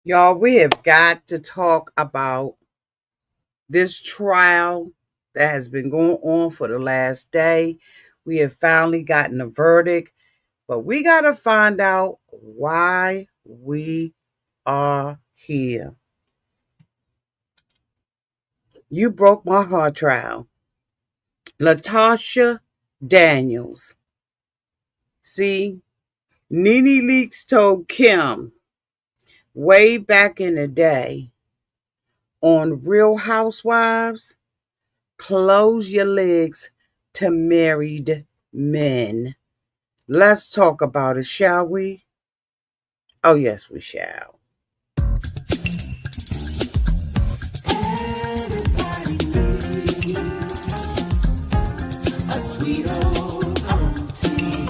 Y'all, we have got to talk about this trial that has been going on for the last day. We have finally gotten a verdict, but we got to find out why we are here. You broke my heart, trial. Latasha Daniels. See, Nene Leakes told Kim way back in the day on Real Housewives, close your legs to married men. Let's talk about it, shall we? Oh, yes, we shall. A sweet old auntie.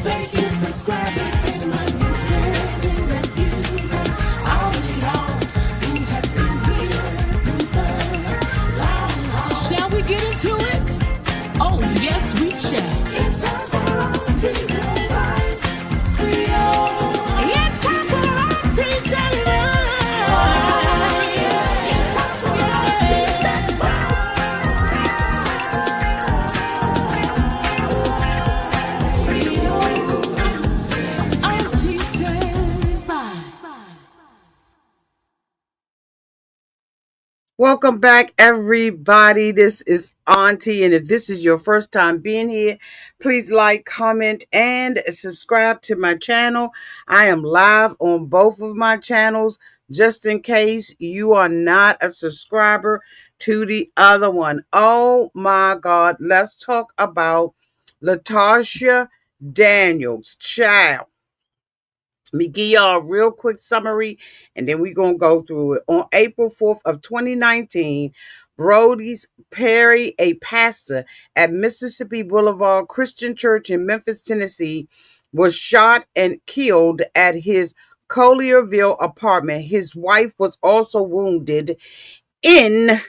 Thank you, subscribers, to my nieces and nephews, and all the y'all who have been here through the long haul. Shall we get into it? Oh, yes, we shall. It's time for Auntie's advice. It's time for Auntie's advice. Oh, yeah. It's time for Auntie's advice. Welcome back, everybody. This is Auntie, and if this is your first time being here, please like, comment, and subscribe to my channel. I am live on both of my channels, just in case you are not a subscriber to the other one. Oh my God, let's talk about Latasha Daniels, child. Let me give y'all a real quick summary, and then we're going to go through it. On April 4th of 2019, Brody's Perry, a pastor at Mississippi Boulevard Christian Church in Memphis, Tennessee, was shot and killed at his Collierville apartment. His wife was also wounded in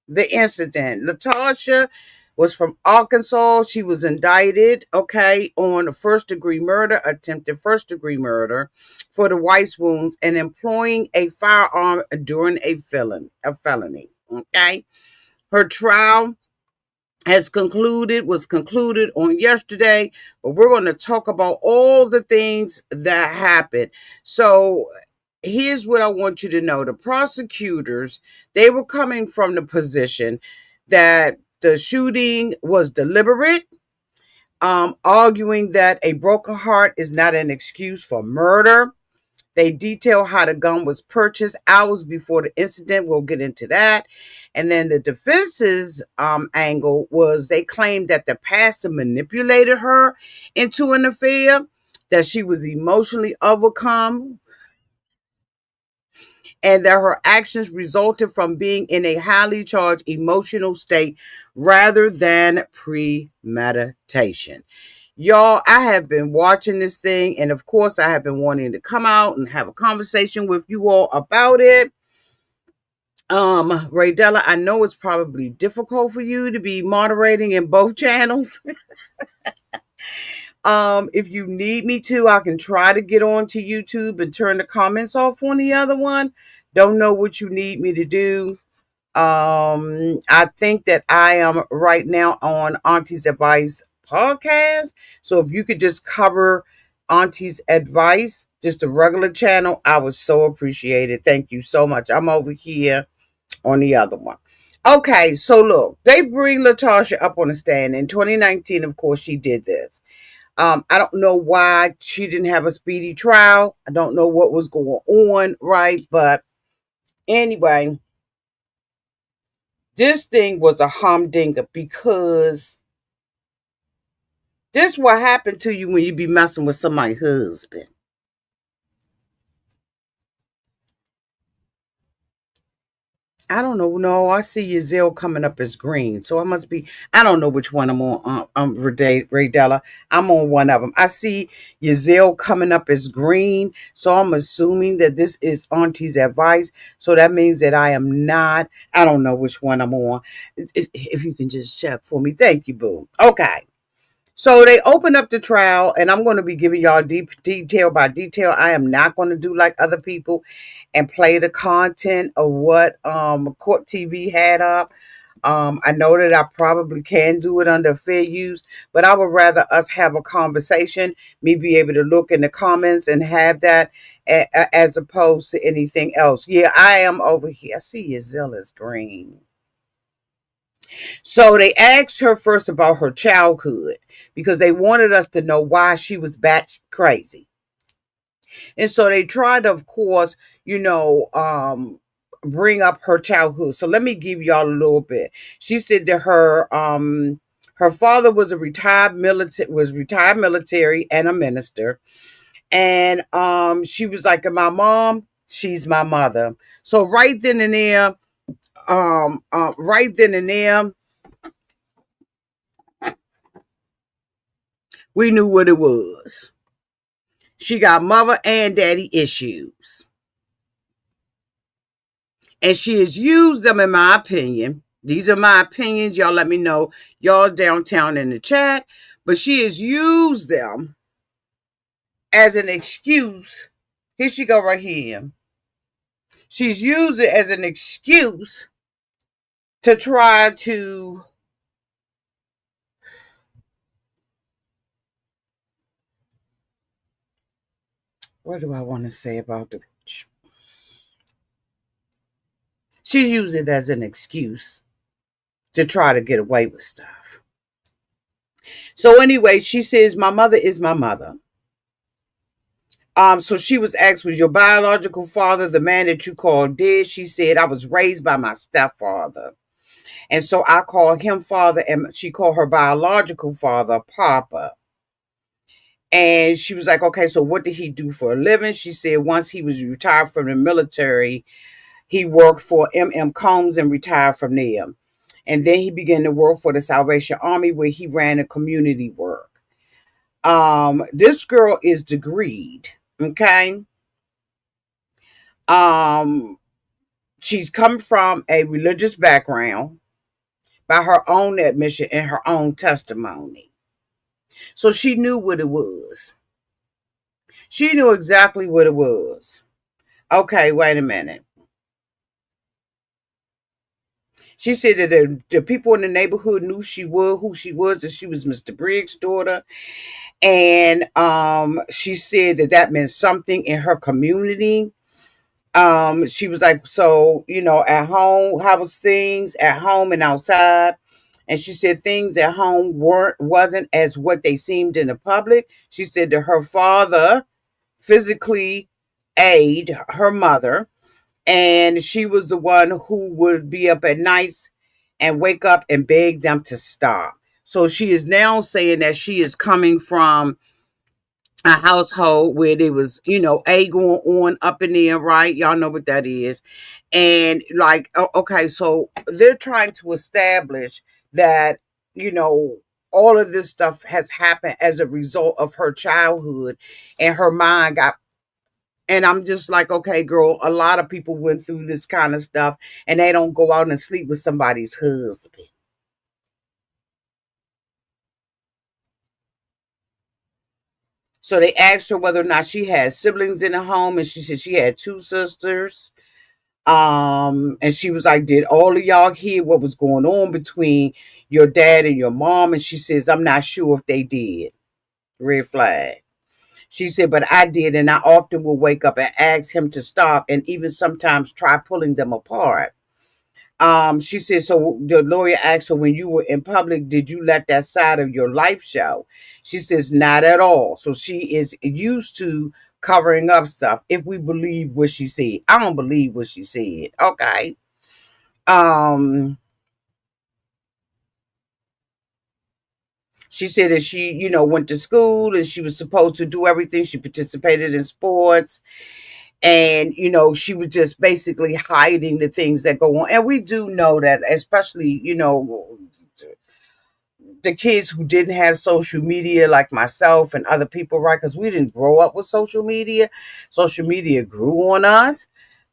the incident. Latasha was from Arkansas. She was indicted, on first degree murder, attempted first degree murder for the wife's wounds and employing a firearm during a felony. Okay. Her trial was concluded on yesterday, but we're going to talk about all the things that happened. So here's what I want you to know. The prosecutors, they were coming from the position that the shooting was deliberate, arguing that a broken heart is not an excuse for murder. They detail how the gun was purchased hours before the incident. We'll get into that. And then the defense's angle was they claimed that the pastor manipulated her into an affair, that she was emotionally overcome, and that her actions resulted from being in a highly charged emotional state rather than premeditation. Y'all, I have been watching this thing, and of course, I have been wanting to come out and have a conversation with you all about it. Raydella, I know it's probably difficult for you to be moderating in both channels. If you need me to, I can try to get onto YouTube and turn the comments off on the other one. Don't know what you need me to do. I think that I am right now on Auntie's Advice podcast. So if you could just cover Auntie's Advice, just a regular channel, I would so appreciate it. Thank you so much. I'm over here on the other one. Okay, so look, they bring Latasha up on the stand. In 2019, of course, she did this. I don't know why she didn't have a speedy trial. I don't know what was going on, right? But anyway, this thing was a humdinger because this what happened to you when you be messing with somebody's husband. I don't know. No, I see your Zell coming up as green. So I must be, I don't know which one I'm on. Raydella. I'm on one of them. I see your Zell coming up as green. So I'm assuming that this is Auntie's Advice. So that means that I am not, I don't know which one I'm on. If you can just check for me. Thank you, boo. Okay. So they open up the trial, and I'm going to be giving y'all deep detail by detail. I am not going to do like other people and play the content of what court TV had up. I know that I probably can do it under fair use, but I would rather us have a conversation, me be able to look in the comments and have that as opposed to anything else. Yeah, I am over here. I see your zealous green. So they asked her first about her childhood because they wanted us to know why she was bat crazy. And so they tried to, of course, you know, bring up her childhood. So let me give y'all a little bit. She said that her father was a retired military and a minister. And she was like, my mom, she's my mother. So right then and there, we knew what it was. She got mother and daddy issues. And she has used them, in my opinion. These are my opinions. Y'all let me know. Y'all downtown in the chat. But she has used them as an excuse. Here she go right here. She's used it as an excuse to try to, what do I want to say about the, she's used it as an excuse to try to get away with stuff. So anyway, she says, my mother is my mother. So she was asked, was your biological father the man that you called dead? She said, I was raised by my stepfather. And so I call him father, and she called her biological father Papa. And she was like, okay, so what did he do for a living? She said once he was retired from the military, he worked for M.M. Combs and retired from there. And then he began to work for the Salvation Army where he ran a community work. This girl is degreed, okay? Um, she's come from a religious background by her own admission and her own testimony. So she knew what it was. She knew exactly what it was. Okay, wait a minute. She said that the people in the neighborhood knew who she was, that she was Mr. Briggs' daughter. And she said that that meant something in her community. She was like, so, you know, at home, how was things at home and outside? And she said things at home wasn't as what they seemed in the public. She said that her father physically aided her mother, and she was the one who would be up at nights and wake up and beg them to stop. So she is now saying that she is coming from a household where there was, you know, a going on up in there, right? Y'all know what that is. And like, okay, so they're trying to establish that, you know, all of this stuff has happened as a result of her childhood, and her mind got, and I'm just like, okay, girl, a lot of people went through this kind of stuff and they don't go out and sleep with somebody's husband. So they asked her whether or not she had siblings in the home, and she said she had two sisters. And she was like, did all of y'all hear what was going on between your dad and your mom? And she says, I'm not sure if they did. Red flag. She said, but I did, and I often will wake up and ask him to stop, and even sometimes try pulling them apart. She said, so the lawyer asked her, when you were in public, did you let that side of your life show? She says, not at all. So she is used to covering up stuff, if we believe what she said. I don't believe what she said. Okay. Um, she said that she, you know, went to school and she was supposed to do everything. She participated in sports, and you know, she was just basically hiding the things that go on. And we do know that, especially, you know, the kids who didn't have social media like myself and other people, right? Because we didn't grow up with social media. Social media grew on us.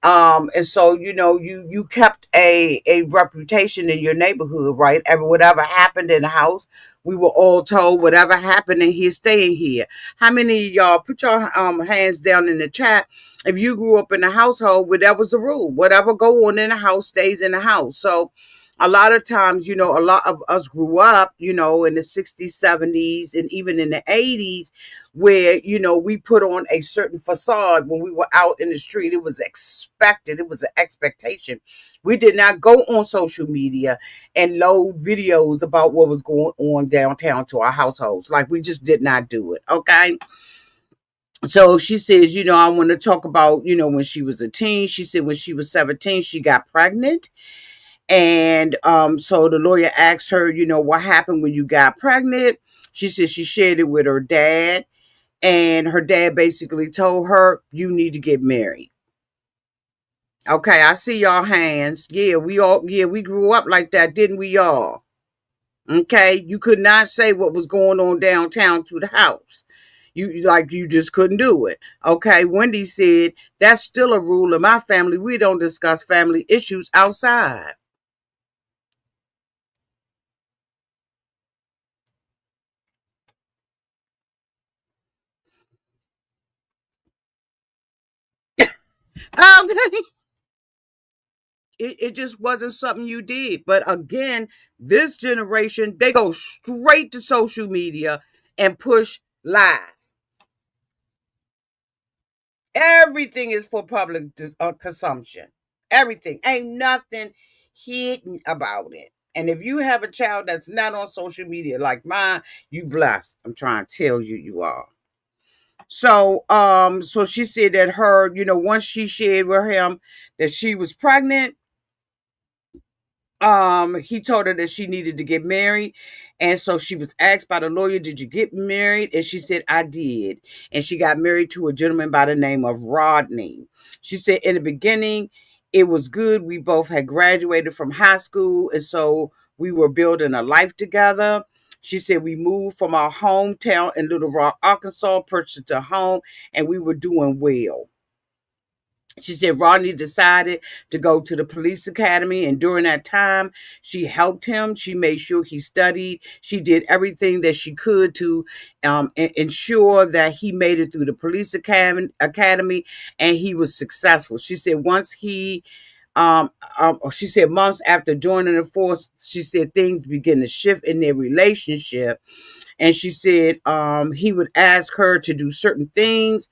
And so, you kept a reputation in your neighborhood, right? Whatever happened in the house, we were all told whatever happened and he's staying here. How many of y'all put your hands down in the chat if you grew up in a household where that was the rule? Whatever go on in the house stays in the house. So a lot of times, a lot of us grew up, in the 60s, 70s, and even in the 80s, where, we put on a certain facade when we were out in the street. It was expected, it was an expectation. We did not go on social media and load videos about what was going on downtown to our households. Like, we just did not do it. Okay. So she says, I want to talk about, when she was a teen. She said when she was 17, she got pregnant. And so the lawyer asked her, what happened when you got pregnant? She said she shared it with her dad. And her dad basically told her, you need to get married. Okay, I see y'all hands. We grew up like that, didn't we all? Okay, you could not say what was going on downtown to the house. You just couldn't do it. Okay, Wendy said that's still a rule in my family. We don't discuss family issues outside. Okay. It just wasn't something you did. But again, this generation, they go straight to social media and push live. Everything is for public consumption. Everything. Ain't nothing hidden about it. And if you have a child that's not on social media like mine, you blessed. I'm trying to tell you, you are. So she said that her, once she shared with him that she was pregnant, he told her that she needed to get married. And so she was asked by the lawyer, did you get married? And she said, I did. And she got married to a gentleman by the name of Rodney. She said in the beginning it was good. We both had graduated from high school, and so we were building a life together. She said we moved from our hometown in Little Rock, Arkansas, purchased a home, and we were doing well. She said Rodney decided to go to the police academy, and during that time, she helped him. She made sure he studied. She did everything that she could to ensure that he made it through the police academy, and he was successful. She said once she said months after joining the force, she said things began to shift in their relationship, and she said he would ask her to do certain things,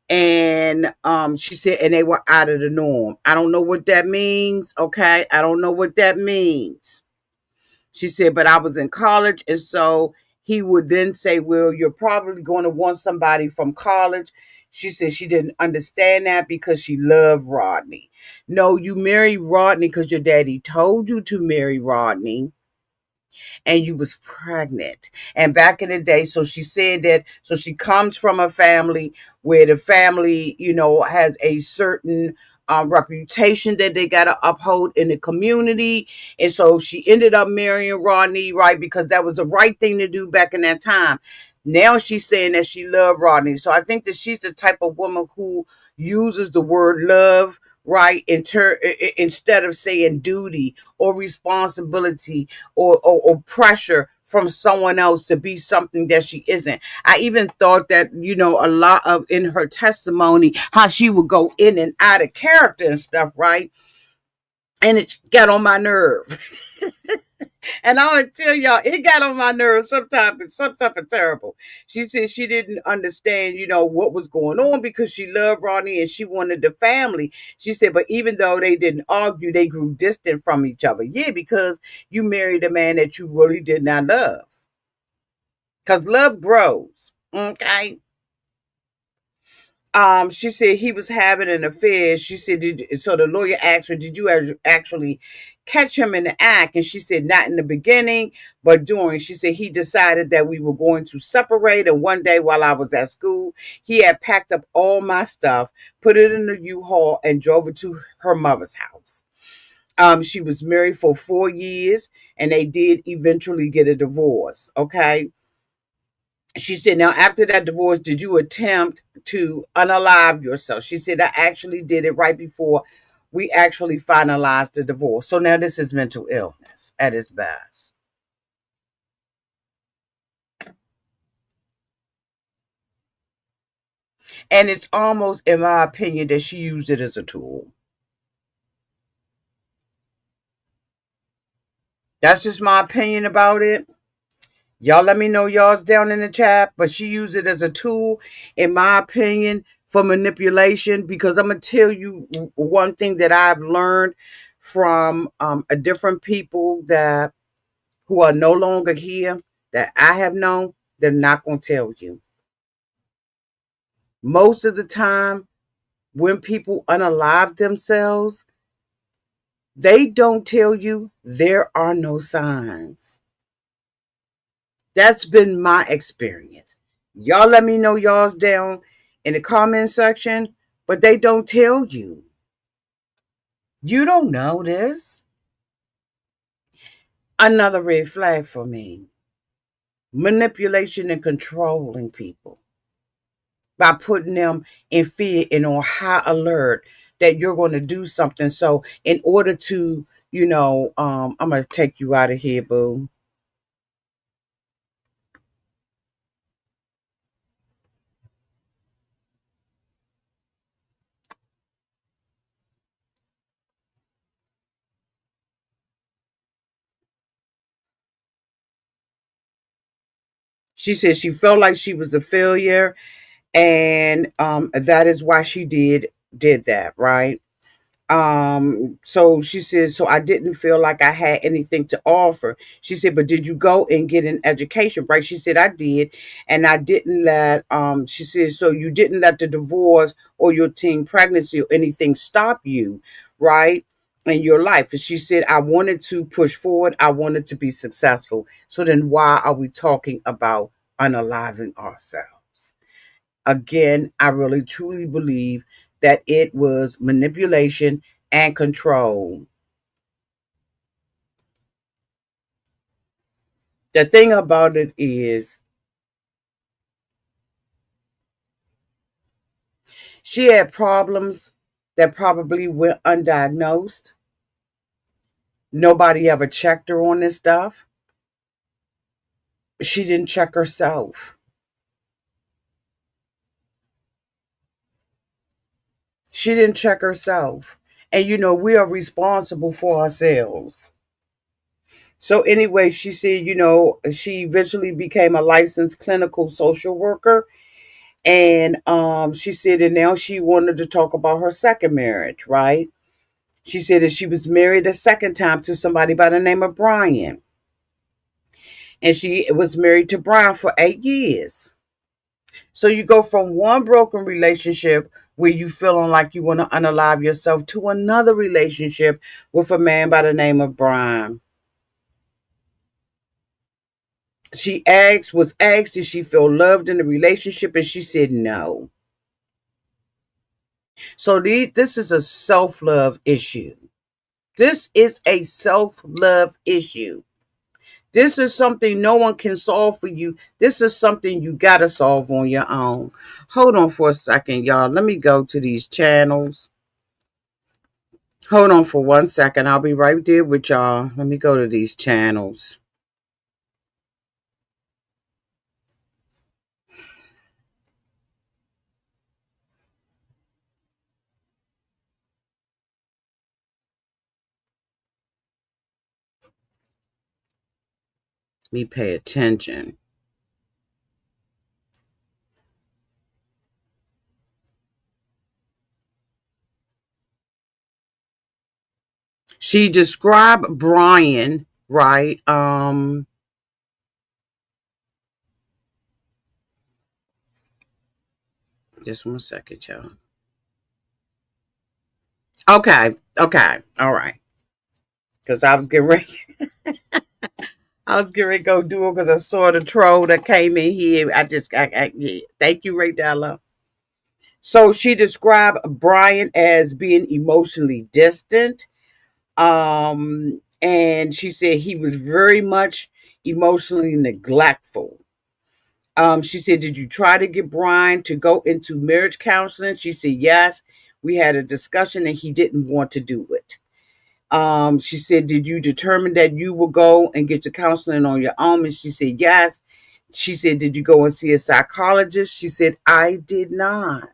and she said and they were out of the norm. I don't know what that means. Okay, I don't know what that means. She said but I was in college, and so he would then say, well, you're probably going to want somebody from college. She said she didn't understand that because she loved Rodney. No, you married Rodney because your daddy told you to marry Rodney, and you was pregnant. And back in the day, so she said that, so she comes from a family where the family, has a certain reputation that they got to uphold in the community. And so she ended up marrying Rodney, right? Because that was the right thing to do back in that time. Now she's saying that she loved Rodney. So I think that she's the type of woman who uses the word love, right, instead of saying duty or responsibility, or pressure from someone else to be something that she isn't. I even thought that, a lot of in her testimony, how she would go in and out of character and stuff, right? And it got on my nerve. And I would tell y'all, it got on my nerves sometimes, but sometimes terrible. She said she didn't understand, what was going on because she loved Ronnie and she wanted the family. She said, but even though they didn't argue, they grew distant from each other. Yeah, because you married a man that you really did not love. Because love grows. Okay. She said he was having an affair. She said, so the lawyer asked her, did you actually catch him in the act? And she said, not in the beginning, but during. She said he decided that we were going to separate. And one day while I was at school, he had packed up all my stuff, put it in the U-Haul, and drove it to her mother's house. She was married for 4 years, and they did eventually get a divorce. Okay. She said, now after that divorce, did you attempt to unalive yourself? She said, I actually did it right before we actually finalized the divorce. So now this is mental illness at its best. And it's almost, in my opinion, that she used it as a tool. That's just my opinion about it. Y'all let me know y'all's down in the chat, but she used it as a tool, in my opinion, for manipulation. Because I'm gonna tell you one thing that I've learned from a different people that who are no longer here that I have known. They're not gonna tell you. Most of the time, when people unalive themselves, they don't tell you there are no signs. That's been my experience. Y'all let me know y'all's down in the comment section, but they don't tell you. You don't know this. Another red flag for me. Manipulation and controlling people by putting them in fear and on high alert that you're going to do something. So in order to, I'm going to take you out of here, boo. She said she felt like she was a failure, and that is why she did that, right? So she says, so I didn't feel like I had anything to offer. She said, but did you go and get an education, right? She said, I did. And I didn't she said, so you didn't let the divorce or your teen pregnancy or anything stop you, right? In your life. And she said, I wanted to push forward. I wanted to be successful. So then why are we talking about unaliving ourselves? Again, I really truly believe that it was manipulation and control. The thing about it is, she had problems that probably went undiagnosed. Nobody ever checked her on this stuff. She didn't check herself. She didn't check herself. And we are responsible for ourselves. So anyway, she said, she eventually became a licensed clinical social worker. And she said that now she wanted to talk about her second marriage, right? She said that she was married a second time to somebody by the name of Brian. And she was married to Brian for 8 years. So you go from one broken relationship where you feeling like you want to unalive yourself to another relationship with a man by the name of Brian. Was asked, did she feel loved in the relationship? And she said no. So this is a self-love issue. This is a self-love issue. This is something no one can solve for you. This is something you got to solve on your own. Hold on for a second, y'all. Let me go to these channels. Hold on for 1 second. I'll be right there with y'all. Let me go to these channels. Me pay attention. She described Brian, right? Just 1 second, y'all. Okay, all right. Because I was getting ready. I was getting ready to go do it because I saw the troll that came in here. Yeah. Thank you, Ray Dalla. So she described Brian as being emotionally distant. And she said he was very much emotionally neglectful. She said, did you try to get Brian to go into marriage counseling? She said, yes. We had a discussion and he didn't want to do it. She said, did you determine that you will go and get your counseling on your own? And she said, yes. She said, did you go and see a psychologist? She said, I did not.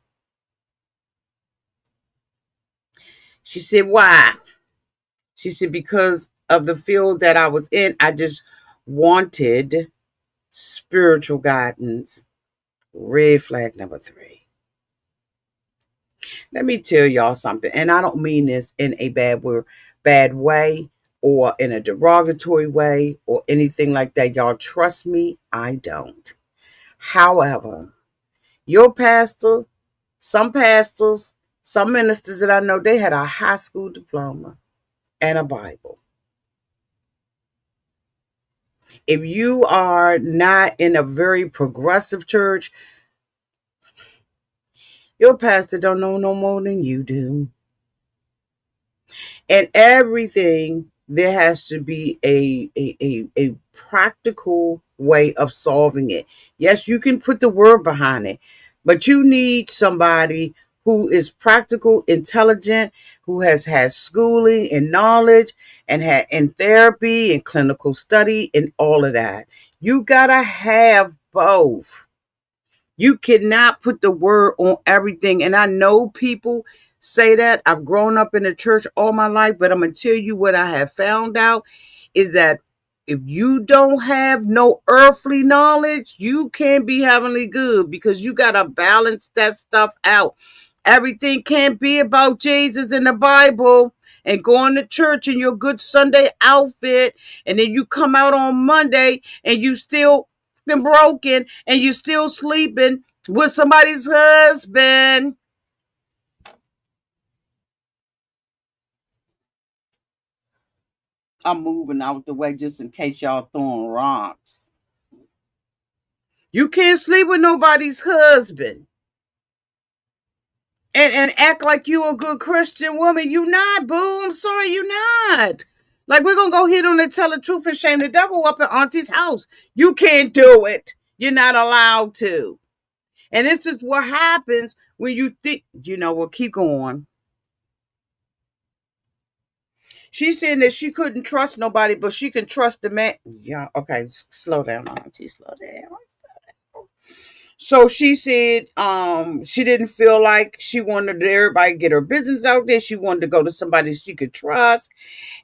She said, why? She said, because of the field that I was in, I just wanted spiritual guidance. Red flag number 3. Let me tell y'all something, and I don't mean this in a bad way or in a derogatory way or anything like that. Y'all trust me, I don't. However, your pastor, some pastors, some ministers that I know, they had a high school diploma and a Bible. If you are not in a very progressive church, your pastor don't know no more than you do. And everything, there has to be a practical way of solving it. Yes, you can put the word behind it, but you need somebody who is practical, intelligent, who has had schooling and knowledge and had in therapy and clinical study and all of that. You gotta have both. You cannot put the word on everything. And I know people say that. I've grown up in the church all my life, but I'm going to tell you what I have found out is that if you don't have no earthly knowledge, you can't be heavenly good, because you got to balance that stuff out. Everything can't be about Jesus in the Bible and going to church in your good Sunday outfit, and then you come out on Monday and you still been broken and you still sleeping with somebody's husband. I'm moving out the way just in case y'all throwing rocks. You can't sleep with nobody's husband and act like you a good Christian woman. You not, boo. I'm sorry, you not. Like, we're gonna go hit on and tell the truth and shame the devil up at Auntie's house. You can't do it. You're not allowed to. And this is what happens when you think, well, keep going. She's saying that she couldn't trust nobody, but she can trust the man. Yeah, okay, slow down, Auntie, slow down. So she said she didn't feel like she wanted everybody to get her business out there. She wanted to go to somebody she could trust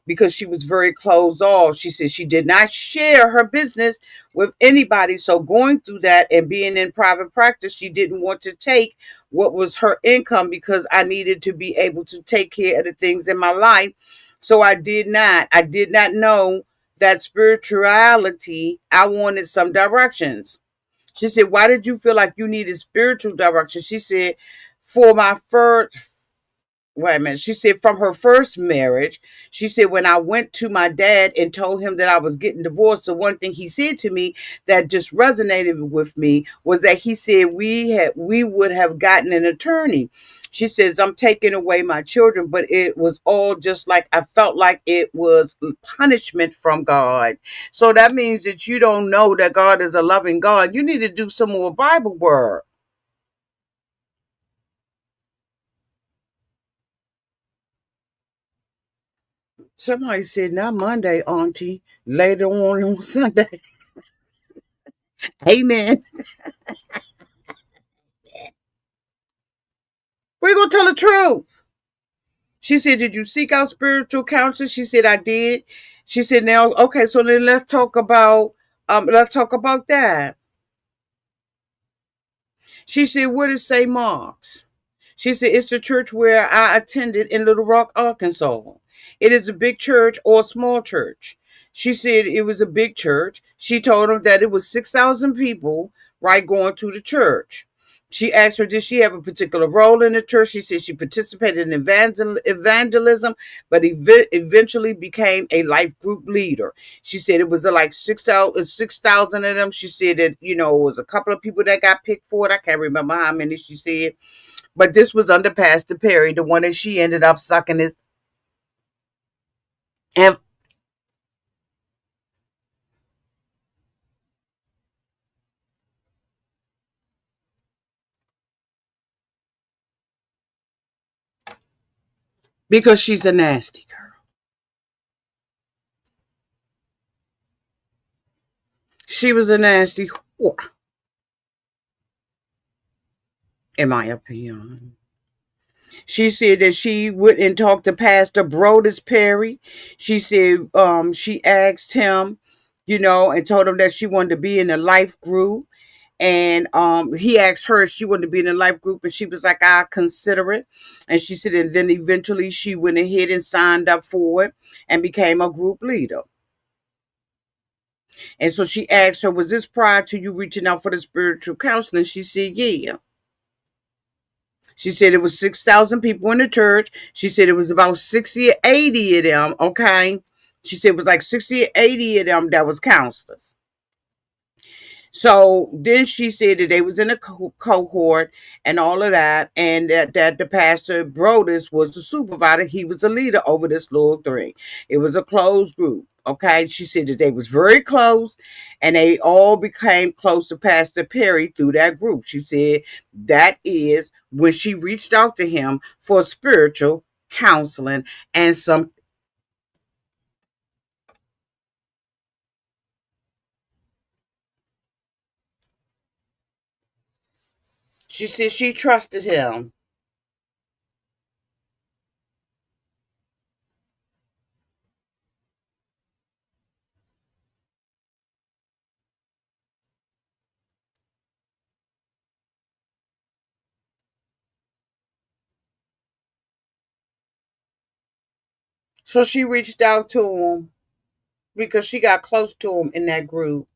because she was very closed off. She said she did not share her business with anybody. So going through that and being in private practice, she didn't want to take what was her income because I needed to be able to take care of the things in my life. So I did not. I did not know that spirituality, I wanted some directions. She said, why did you feel like you needed spiritual direction? She said, for my first, wait a minute. She said, from her first marriage, she said, when I went to my dad and told him that I was getting divorced, the one thing he said to me that just resonated with me was that he said we would have gotten an attorney. She says, I'm taking away my children, but it was all just like I felt like it was punishment from God. So that means that you don't know that God is a loving God. You need to do some more Bible work. Somebody said, not Monday, Auntie. Later on Sunday. Amen. We're going to tell the truth. She said, did you seek out spiritual counsel? She said, I did. She said, now, okay, so then let's talk about that. She said, what is St. Mark's? She said, it's the church where I attended in Little Rock, Arkansas. It is a big church or a small church. She said it was a big church. She told him that it was 6,000 people, right, going to the church. She asked her, did she have a particular role in the church? She said she participated in evangelism, but eventually became a life group leader. She said it was like 6,000 of them. She said that, it was a couple of people that got picked for it. I can't remember how many she said. But this was under Pastor Perry, the one that she ended up sucking his. And because she's a nasty girl. She was a nasty whore, in my opinion. She said that she went and talked to Pastor Brodus Perry. She said she asked him, and told him that she wanted to be in a life group. And he asked her if she wanted to be in a life group, and she was like, "I'll consider it." And she said, and then eventually she went ahead and signed up for it and became a group leader. And so she asked her, "Was this prior to you reaching out for the spiritual counseling?" She said, "Yeah." She said it was 6,000 people in the church. She said it was about 60 or 80 of them, okay? She said it was like 60 or 80 of them that was counselors. So then she said that they was in a cohort and all of that, and that the pastor Brodus was the supervisor. He was the leader over this little thing. It was a closed group. Okay, she said that they was very close, and they all became close to Pastor Perry through that group. She said that is when she reached out to him for spiritual counseling and some. She said she trusted him. So she reached out to him because she got close to him in that group.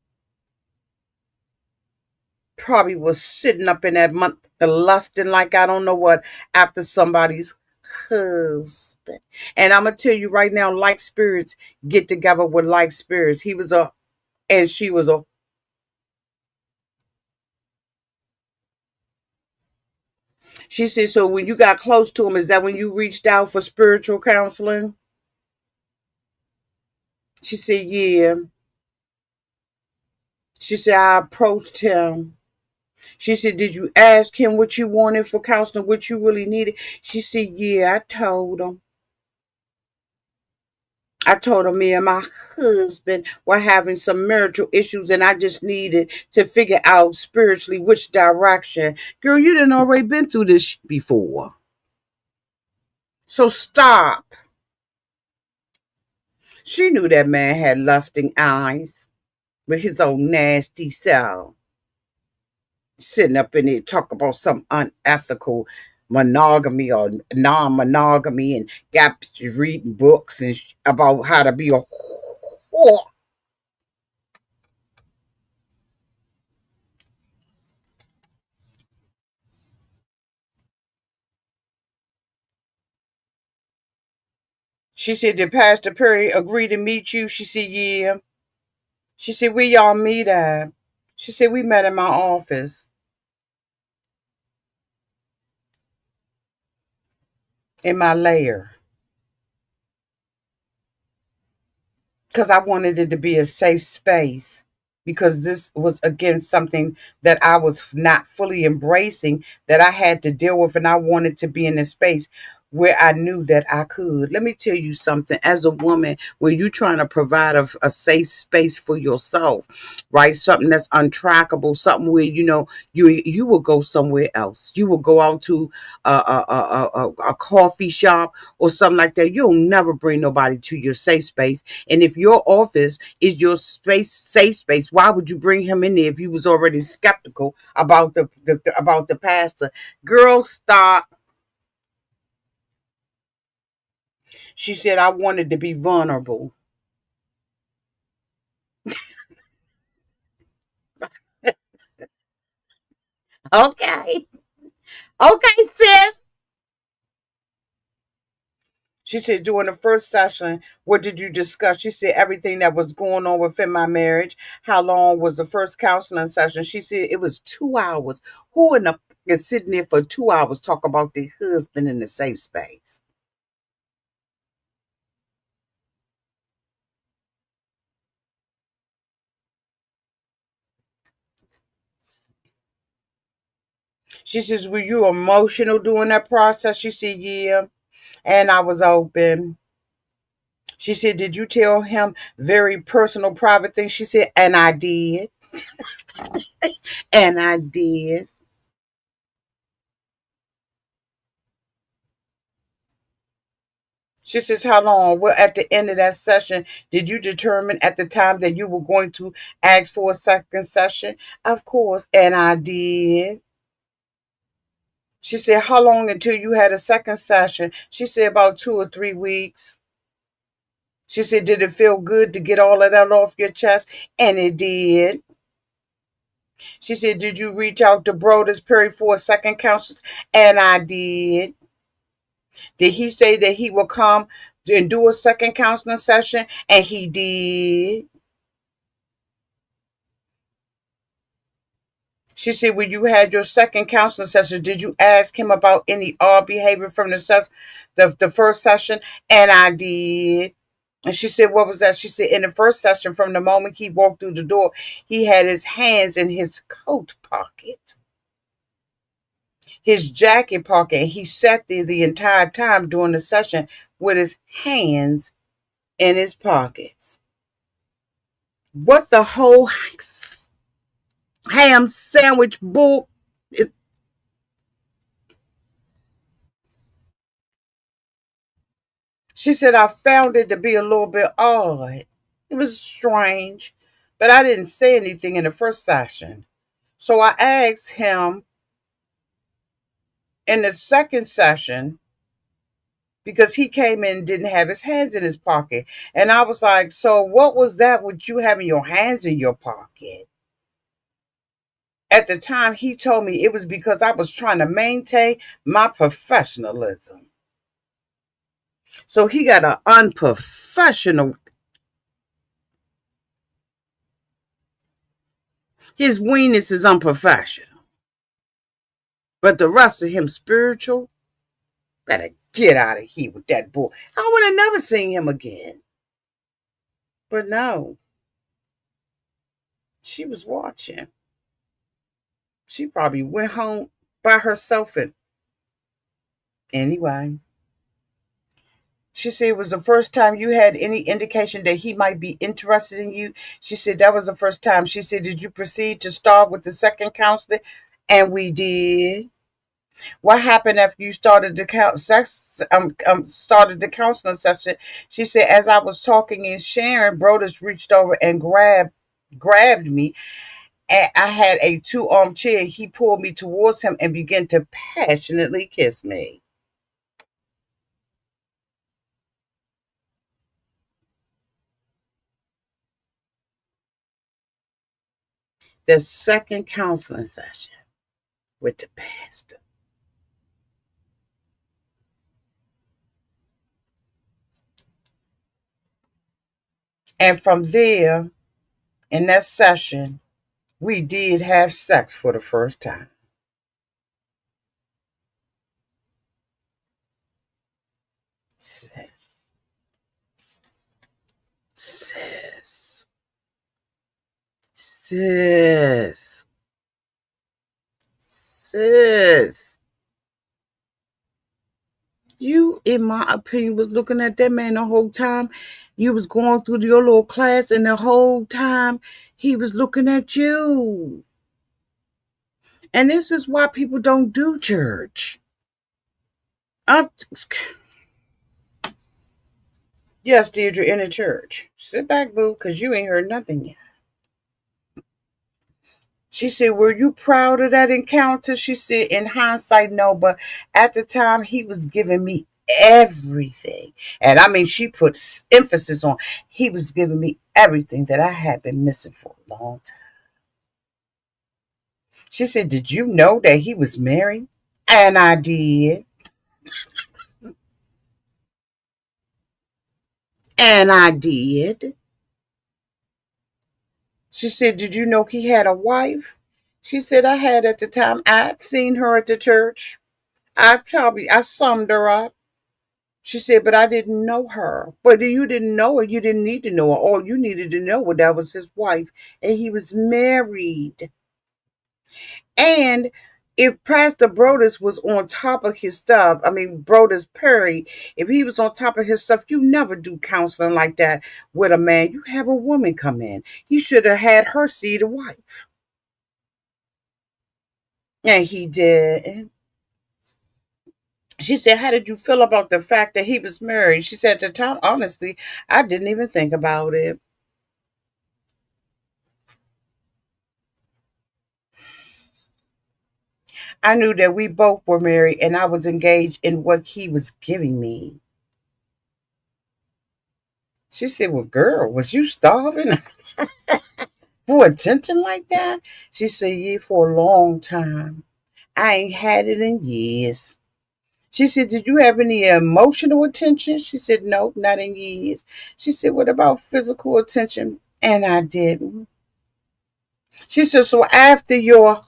Probably was sitting up in that month, the lusting like I don't know what after somebody's husband. And I'm gonna tell you right now, like spirits get together with like spirits. He was a, and she was a. She said, so when you got close to him, is that when you reached out for spiritual counseling? She said, yeah. She said, I approached him. She said, did you ask him what you wanted for counseling, what you really needed? She said, yeah, I told him. I told him me and my husband were having some marital issues, and I just needed to figure out spiritually which direction. Girl, you done already been through this before. So stop. She knew that man had lusting eyes with his own nasty self. Sitting up in there talk about some unethical monogamy or non-monogamy, and got reading books and about how to be a whore. She said, did Pastor Perry agree to meet you? She said, yeah. She said, where y'all meet at? She said, we met in my office, in my lair. Because I wanted it to be a safe space, because this was against something that I was not fully embracing, that I had to deal with, and I wanted to be in a space where I knew that I could. Let me tell you something. As a woman, when you're trying to provide a safe space for yourself, right? Something that's untrackable, something where you will go somewhere else. You will go out to a coffee shop or something like that. You'll never bring nobody to your safe space. And if your office is your safe space, why would you bring him in there if you was already skeptical about the pastor? Girl, stop. She said, I wanted to be vulnerable. Okay. Okay, sis. She said, during the first session, what did you discuss? She said, everything that was going on within my marriage. How long was the first counseling session? She said, it was 2 hours. Who in the is sitting there for 2 hours talk about their husband in the safe space? She says, were you emotional during that process? She said, yeah. And I was open. She said, did you tell him very personal, private things? She said, and I did. And I did. She says, how long? Well, at the end of that session, did you determine at the time that you were going to ask for a second session? Of course. And I did. She said, how long until you had a second session? She said, about 2 or 3 weeks. She said, did it feel good to get all of that off your chest? And it did. She said, did you reach out to Brodus Perry for a second counsel? And I did. Did he say that he will come and do a second counseling session? And he did. She said, when you had your second counseling session, did you ask him about any odd behavior from the first session? And I did. And she said, what was that? She said, in the first session, from the moment he walked through the door, he had his hands in his coat pocket, his jacket pocket. And he sat there the entire time during the session with his hands in his pockets. What the whole ham sandwich bull? She said, I found it to be a little bit odd. It was strange, but I didn't say anything in the first session. So I asked him in the second session because he came in and didn't have his hands in his pocket. And I was like, so what was that with you having your hands in your pocket? At the time, he told me it was because I was trying to maintain my professionalism. So he got an unprofessional. His weenus is unprofessional. But the rest of him spiritual. Better get out of here with that bull. I would have never seen him again. But no, she was watching. She probably went home by herself. And anyway, she said it was the first time you had any indication that he might be interested in you. She said that was the first time. She said, did you proceed to start with the second counseling? And we did. What happened after you started started the counseling session? She said, as I was talking and sharing, Brodus reached over and grabbed me. And I had a two-arm chair. He pulled me towards him and began to passionately kiss me. The second counseling session with the pastor. And from there, in that session, we did have sex for the first time. Sis. Sis. Sis. Sis. You, in my opinion, was looking at that man the whole time. You was going through your little class, and the whole time he was looking at you. And this is why people don't do church. I'm, yes, Deirdre, in the church. Sit back, boo, because you ain't heard nothing yet. She said, were you proud of that encounter? She said, in hindsight, no, but at the time, he was giving me everything. And I mean, she put emphasis on he was giving me everything that I had been missing for a long time. She said, did you know that he was married? And I did. And I did. She said, did you know he had a wife? She said, I had at the time. I'd seen her at the church. I summed her up. She said, but I didn't know her. But you didn't know her. You didn't need to know her. All you needed to know was that was his wife. And he was married. And If Pastor Brodus was on top of his stuff, I mean Brodus Perry, if he was on top of his stuff, you never do counseling like that with a man. You have a woman come in. He should have had her see the wife. And he did. She said, how did you feel about the fact that he was married? She said, at the time, honestly, I didn't even think about it. I knew that we both were married and I was engaged in what he was giving me. She said, well, girl, was you starving for attention like that? She said, yeah, for a long time. I ain't had it in years. She said, did you have any emotional attention? She said, no, not in years. She said, what about physical attention? And I didn't. She said, so after your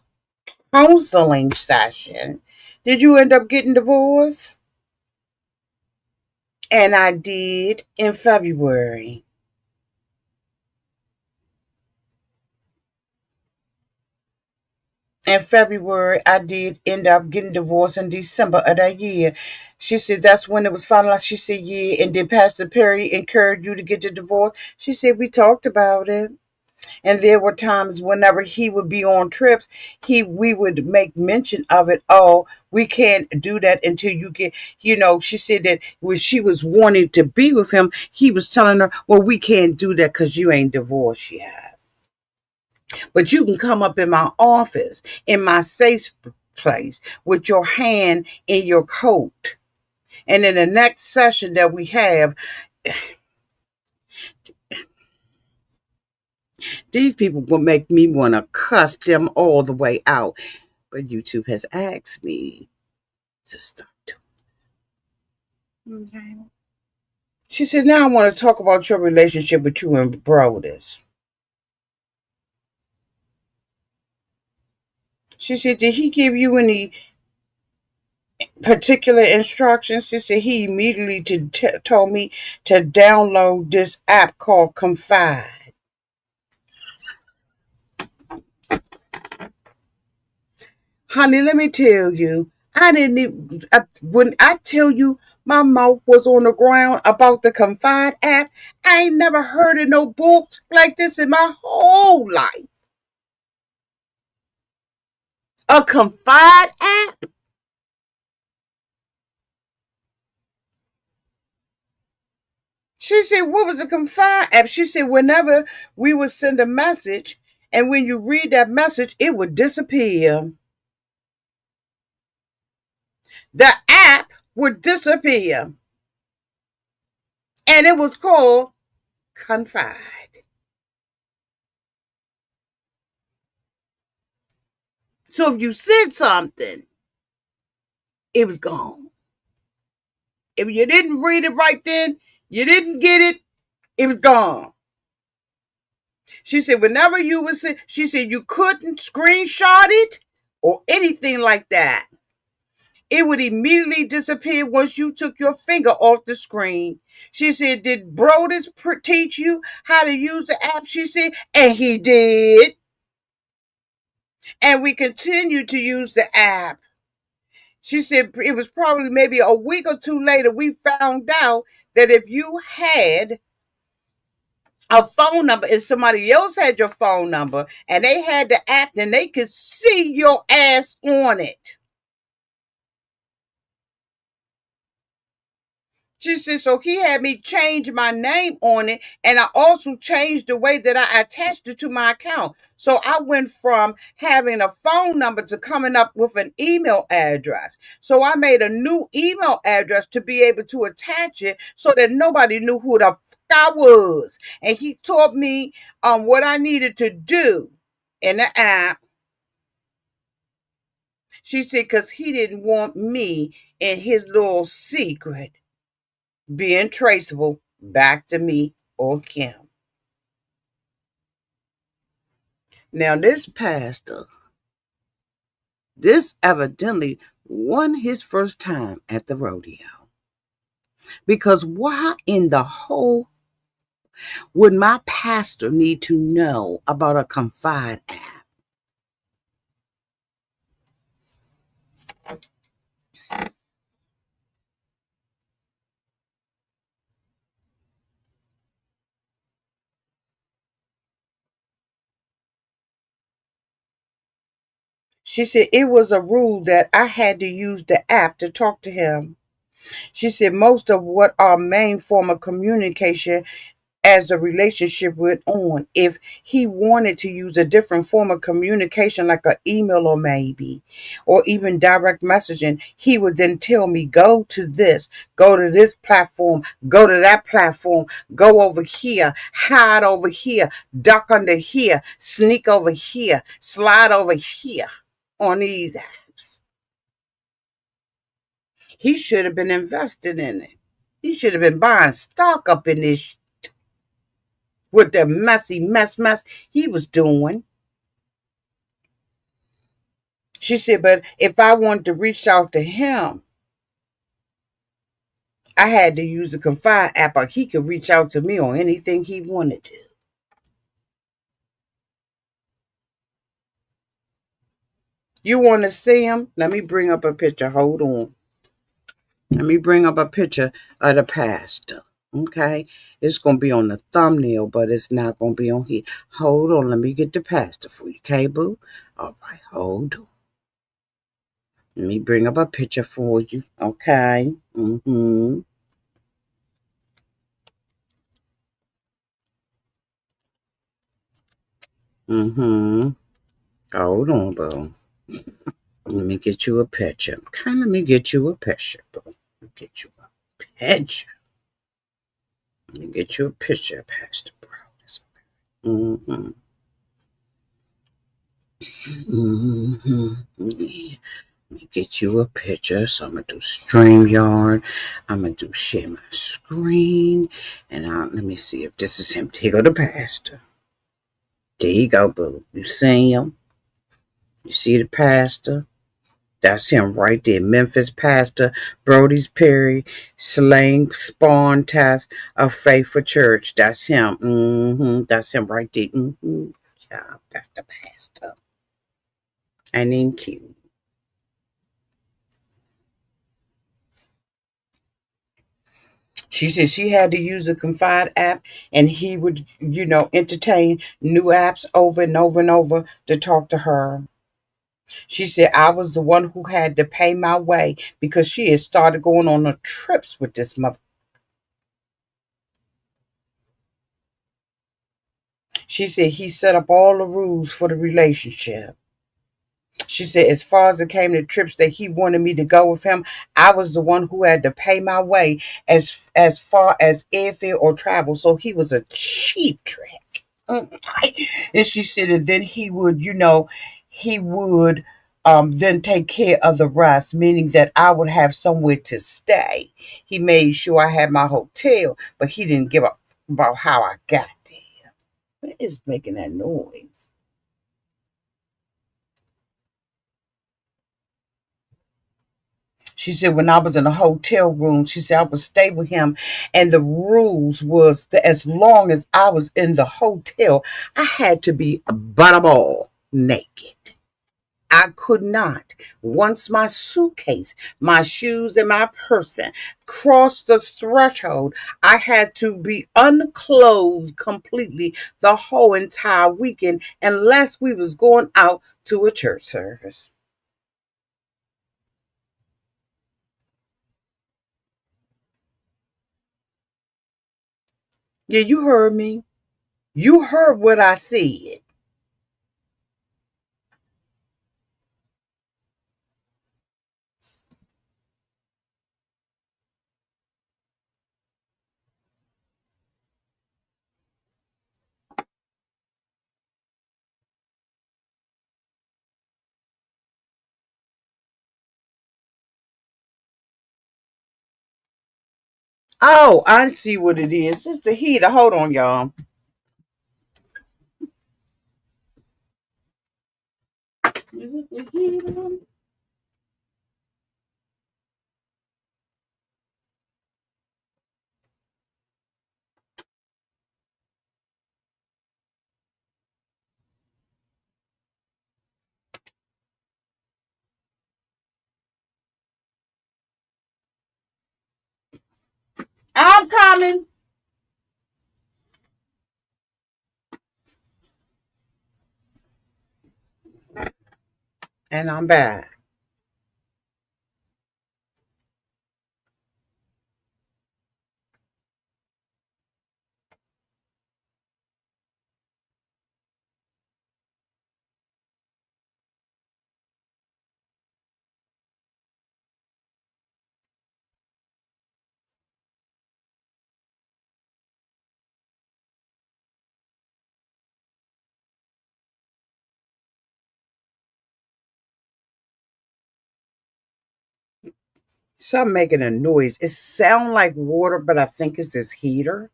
counseling session, did you end up getting divorced? And I did in February. In February, I did end up getting divorced in December of that year. She said that's when it was finalized. She said, yeah. And did Pastor Perry encourage you to get the divorce? She said, we talked about it. And there were times whenever he would be on trips, we would make mention of it. Oh, we can't do that until you get, she said that when she was wanting to be with him, he was telling her, well, we can't do that because you ain't divorced yet. But you can come up in my office, in my safe place, with your hand in your coat. And in the next session that we have, these people will make me want to cuss them all the way out. But YouTube has asked me to stop doing it. Okay. She said, now I want to talk about your relationship with you and Brodus. She said, did he give you any particular instructions? She said, he immediately told me to download this app called Confide. Honey, let me tell you, I didn't even, when I tell you my mouth was on the ground about the Confide app, I ain't never heard of no book like this in my whole life. A Confide app? She said, what was a Confide app? She said, whenever we would send a message, and when you read that message, it would disappear. The app would disappear. And it was called Confide. So if you said something, it was gone. If you didn't read it right then, you didn't get it, it was gone. She said, whenever you would say, she said you couldn't screenshot it or anything like that. It would immediately disappear once you took your finger off the screen. She said, did Brodus teach you how to use the app? She said, and he did. And we continue to use the app. She said it was probably maybe a week or two later we found out that if you had a phone number and somebody else had your phone number and they had the app, then they could see your ass on it. She said, so he had me change my name on it, and I also changed the way that I attached it to my account. So I went from having a phone number to coming up with an email address. So I made a new email address to be able to attach it so that nobody knew who the fuck I was. And he taught me what I needed to do in the app. She said, because he didn't want me in his little secret being traceable back to me or Kim. Now, this pastor, this evidently won his first time at the rodeo. Because why in the whole would my pastor need to know about a Confide app? She said it was a rule that I had to use the app to talk to him. She said most of what our main form of communication as the relationship went on. If he wanted to use a different form of communication, like an email or even direct messaging, he would then tell me, go to this platform, go to that platform, go over here, hide over here, duck under here, sneak over here, slide over here on these apps. He should have been invested in it. He should have been buying stock up in this with the messy mess he was doing. She said, but if I wanted to reach out to him, I had to use the Confide app, or he could reach out to me on anything he wanted to. You want to see him? Let me bring up a picture. Hold on. Let me bring up a picture of the pastor. Okay. It's going to be on the thumbnail, but it's not going to be on here. Hold on. Let me get the pastor for you. Okay, boo? All right. Hold on. Let me bring up a picture for you. Okay. Mm-hmm. Mm-hmm. Hold on, boo. Let me get you a picture. Let me get you a picture, boo. Let me get you a picture. Let me get you a picture, Pastor Bro. Mm-hmm. Mm-hmm. Yeah. Let me get you a picture. So I'm gonna do StreamYard. I'm gonna do share my screen. And let me see if this is him. Here go the pastor. There you go, boo. You see him? You see the pastor? That's him right there. Memphis pastor, Brody's Perry, Slang Spawn Task of Faithful Church. That's him. That's him right there. Yeah, that's the pastor. And then cute. She said she had to use the Confide app, and he would, entertain new apps over and over and over to talk to her. She said I was the one who had to pay my way because she had started going on the trips with this mother. She said he set up all the rules for the relationship. She said, as far as it came to trips that he wanted me to go with him, I was the one who had to pay my way as far as airfare or travel. So he was a cheap trick. And she said, and then he would then take care of the rest, meaning that I would have somewhere to stay. He made sure I had my hotel, but he didn't give up about how I got there. What is making that noise? She said when I was in a hotel room, she said I would stay with him, and the rules was that as long as I was in the hotel, I had to be butterball naked. I could not. Once my suitcase, my shoes, and my person crossed the threshold, I had to be unclothed completely the whole entire weekend unless we was going out to a church service. Yeah, you heard me. You heard what I said. Oh, I see what it is. It's the heater. Hold on, y'all. Is it the heater? I'm coming. And I'm back. So I'm making a noise. It sounds like water, but I think it's this heater.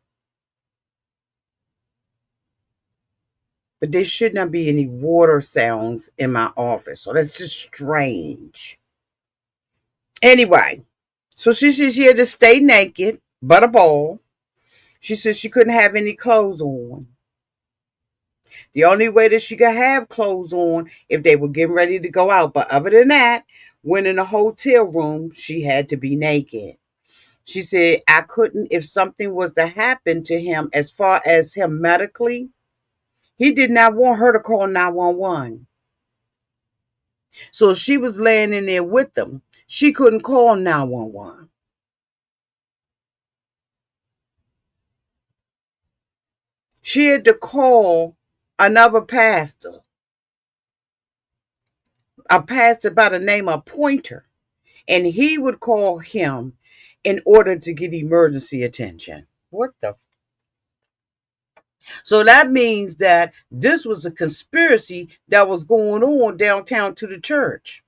But there should not be any water sounds in my office. So that's just strange. Anyway, so she said she had to stay naked, but a ball. She said she couldn't have any clothes on. The only way that she could have clothes on if they were getting ready to go out. But other than that, when in a hotel room, she had to be naked. She said, I couldn't, if something was to happen to him as far as him medically, he did not want her to call 911. So if she was laying in there with them, she couldn't call 911. She had to call another pastor, a pastor by the name of Pointer, and he would call him in order to get emergency attention. What the? So that means that this was a conspiracy that was going on downtown to the church.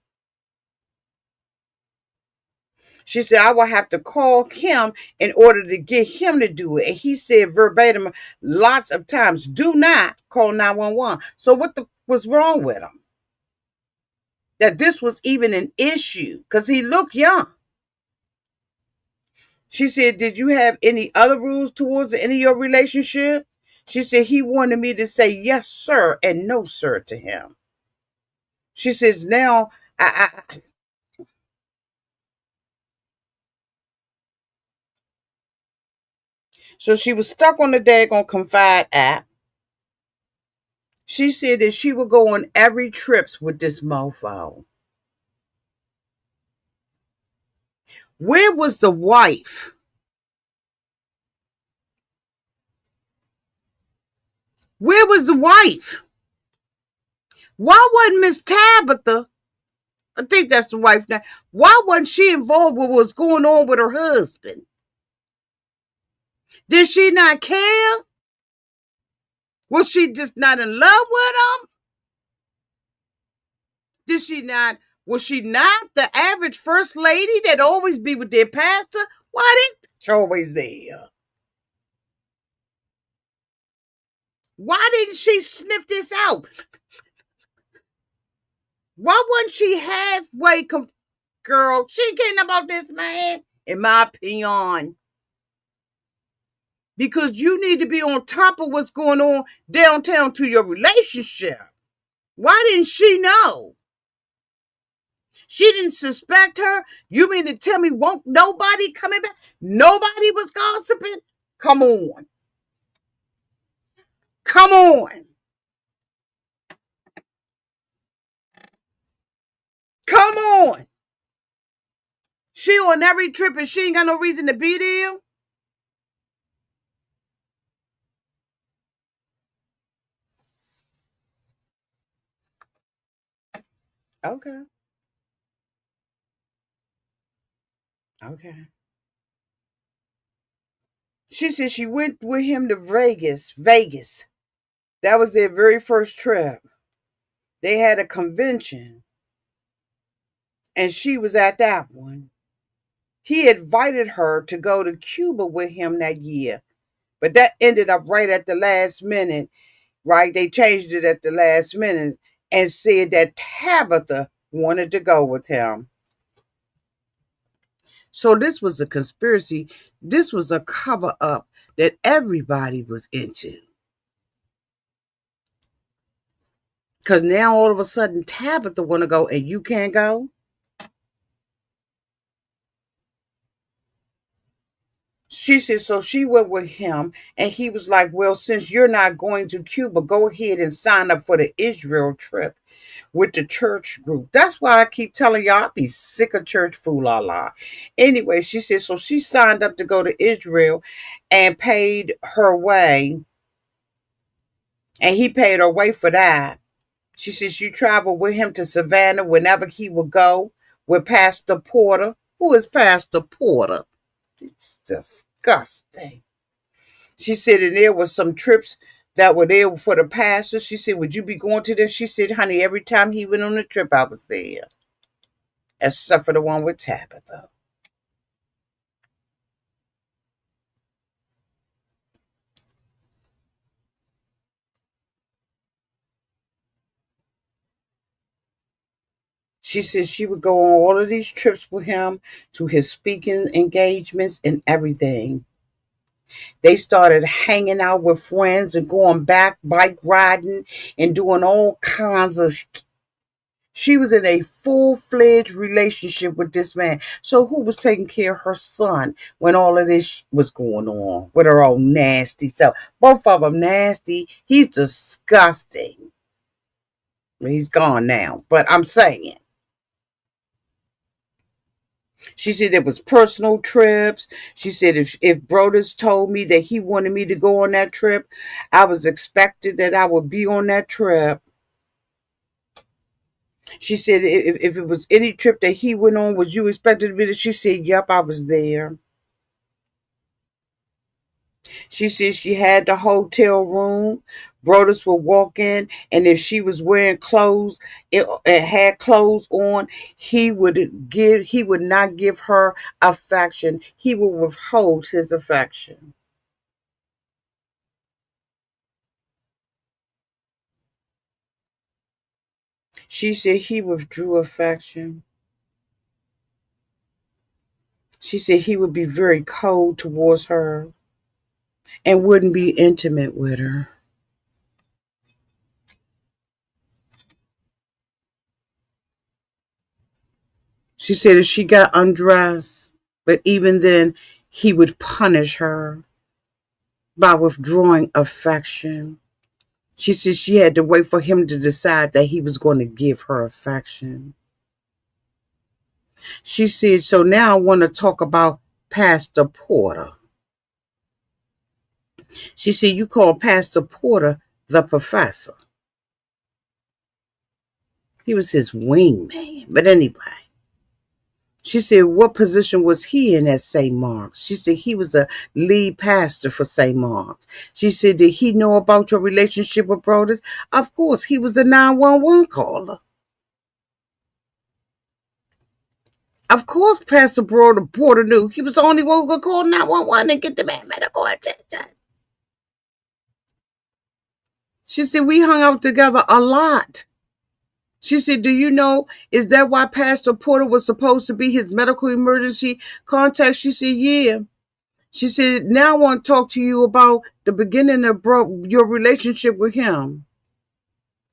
She said, I will have to call him in order to get him to do it. And he said verbatim lots of times, do not call 911. So what was wrong with him? That this was even an issue because he looked young. She said, did you have any other rules towards any of your relationship? She said, he wanted me to say yes, sir, and no, sir, to him. She says, now, so she was stuck on the daggone Confide app. She said that she would go on every trips with this mofo. Where was the wife? Where was the wife? Why wasn't Miss Tabitha? I think that's the wife now. Why wasn't she involved with what was going on with her husband? Did she not care? Was she just not in love with him? Did she not? Was she not the average first lady that always be with their pastor? Why didn't she always there? Why didn't she sniff this out? Why wasn't she halfway? Girl, she ain't getting about this man, in my opinion. Because you need to be on top of what's going on downtown to your relationship. Why didn't she know? She didn't suspect her. You mean to tell me won't nobody coming back? Nobody was gossiping? Come on. Come on. Come on. She on every trip and she ain't got no reason to be there? Okay. Okay. She said she went with him to Vegas. Vegas. That was their very first trip. They had a convention and she was at that one. He invited her to go to Cuba with him that year, but that ended up right at the last minute, right? They changed it at the last minute and said that Tabitha wanted to go with him. So this was a conspiracy. This was a cover up that everybody was into. Because now all of a sudden Tabitha want to go and you can't go. She said, so she went with him, and he was like, well, since you're not going to Cuba, go ahead and sign up for the Israel trip with the church group. That's why I keep telling y'all, I be sick of church fool la la. Anyway, she said, so she signed up to go to Israel and paid her way, and he paid her way for that. She said she traveled with him to Savannah whenever he would go with Pastor Porter. Who is Pastor Porter? It's disgusting. She said, and there was some trips that were there for the pastor. She said, would you be going to them? She said, honey, every time he went on a trip, I was there. Except for the one with Tabitha. She said she would go on all of these trips with him to his speaking engagements and everything. They started hanging out with friends and going back bike riding and doing all kinds of. She was in a full-fledged relationship with this man. So who was taking care of her son when all of this was going on with her own nasty self? Both of them nasty. He's disgusting. He's gone now, but I'm saying. She said it was personal trips. She said if Brodus told me that he wanted me to go on that trip, I was expected that I would be on that trip. She said if it was any trip that he went on, was you expected to be there? She said, yep, I was there. She said she had the hotel room. Brodus would walk in, and if she was wearing clothes, it had clothes on, he would not give her affection. He would withhold his affection. She said he withdrew affection. She said he would be very cold towards her and wouldn't be intimate with her. She said if she got undressed, but even then, he would punish her by withdrawing affection. She said she had to wait for him to decide that he was going to give her affection. She said, so now I want to talk about Pastor Porter. She said, you call Pastor Porter the professor. He was his wingman. But anyway, she said, what position was he in at St. Mark's? She said, he was a lead pastor for St. Mark's. She said, did he know about your relationship with Brodus? Of course, he was a 911 caller. Of course, Pastor Porter knew. He was the only one who could call 911 and get the man medical attention. She said, we hung out together a lot. She said, do you know, is that why Pastor Porter was supposed to be his medical emergency contact? She said, yeah. She said, now I want to talk to you about the beginning of your relationship with him.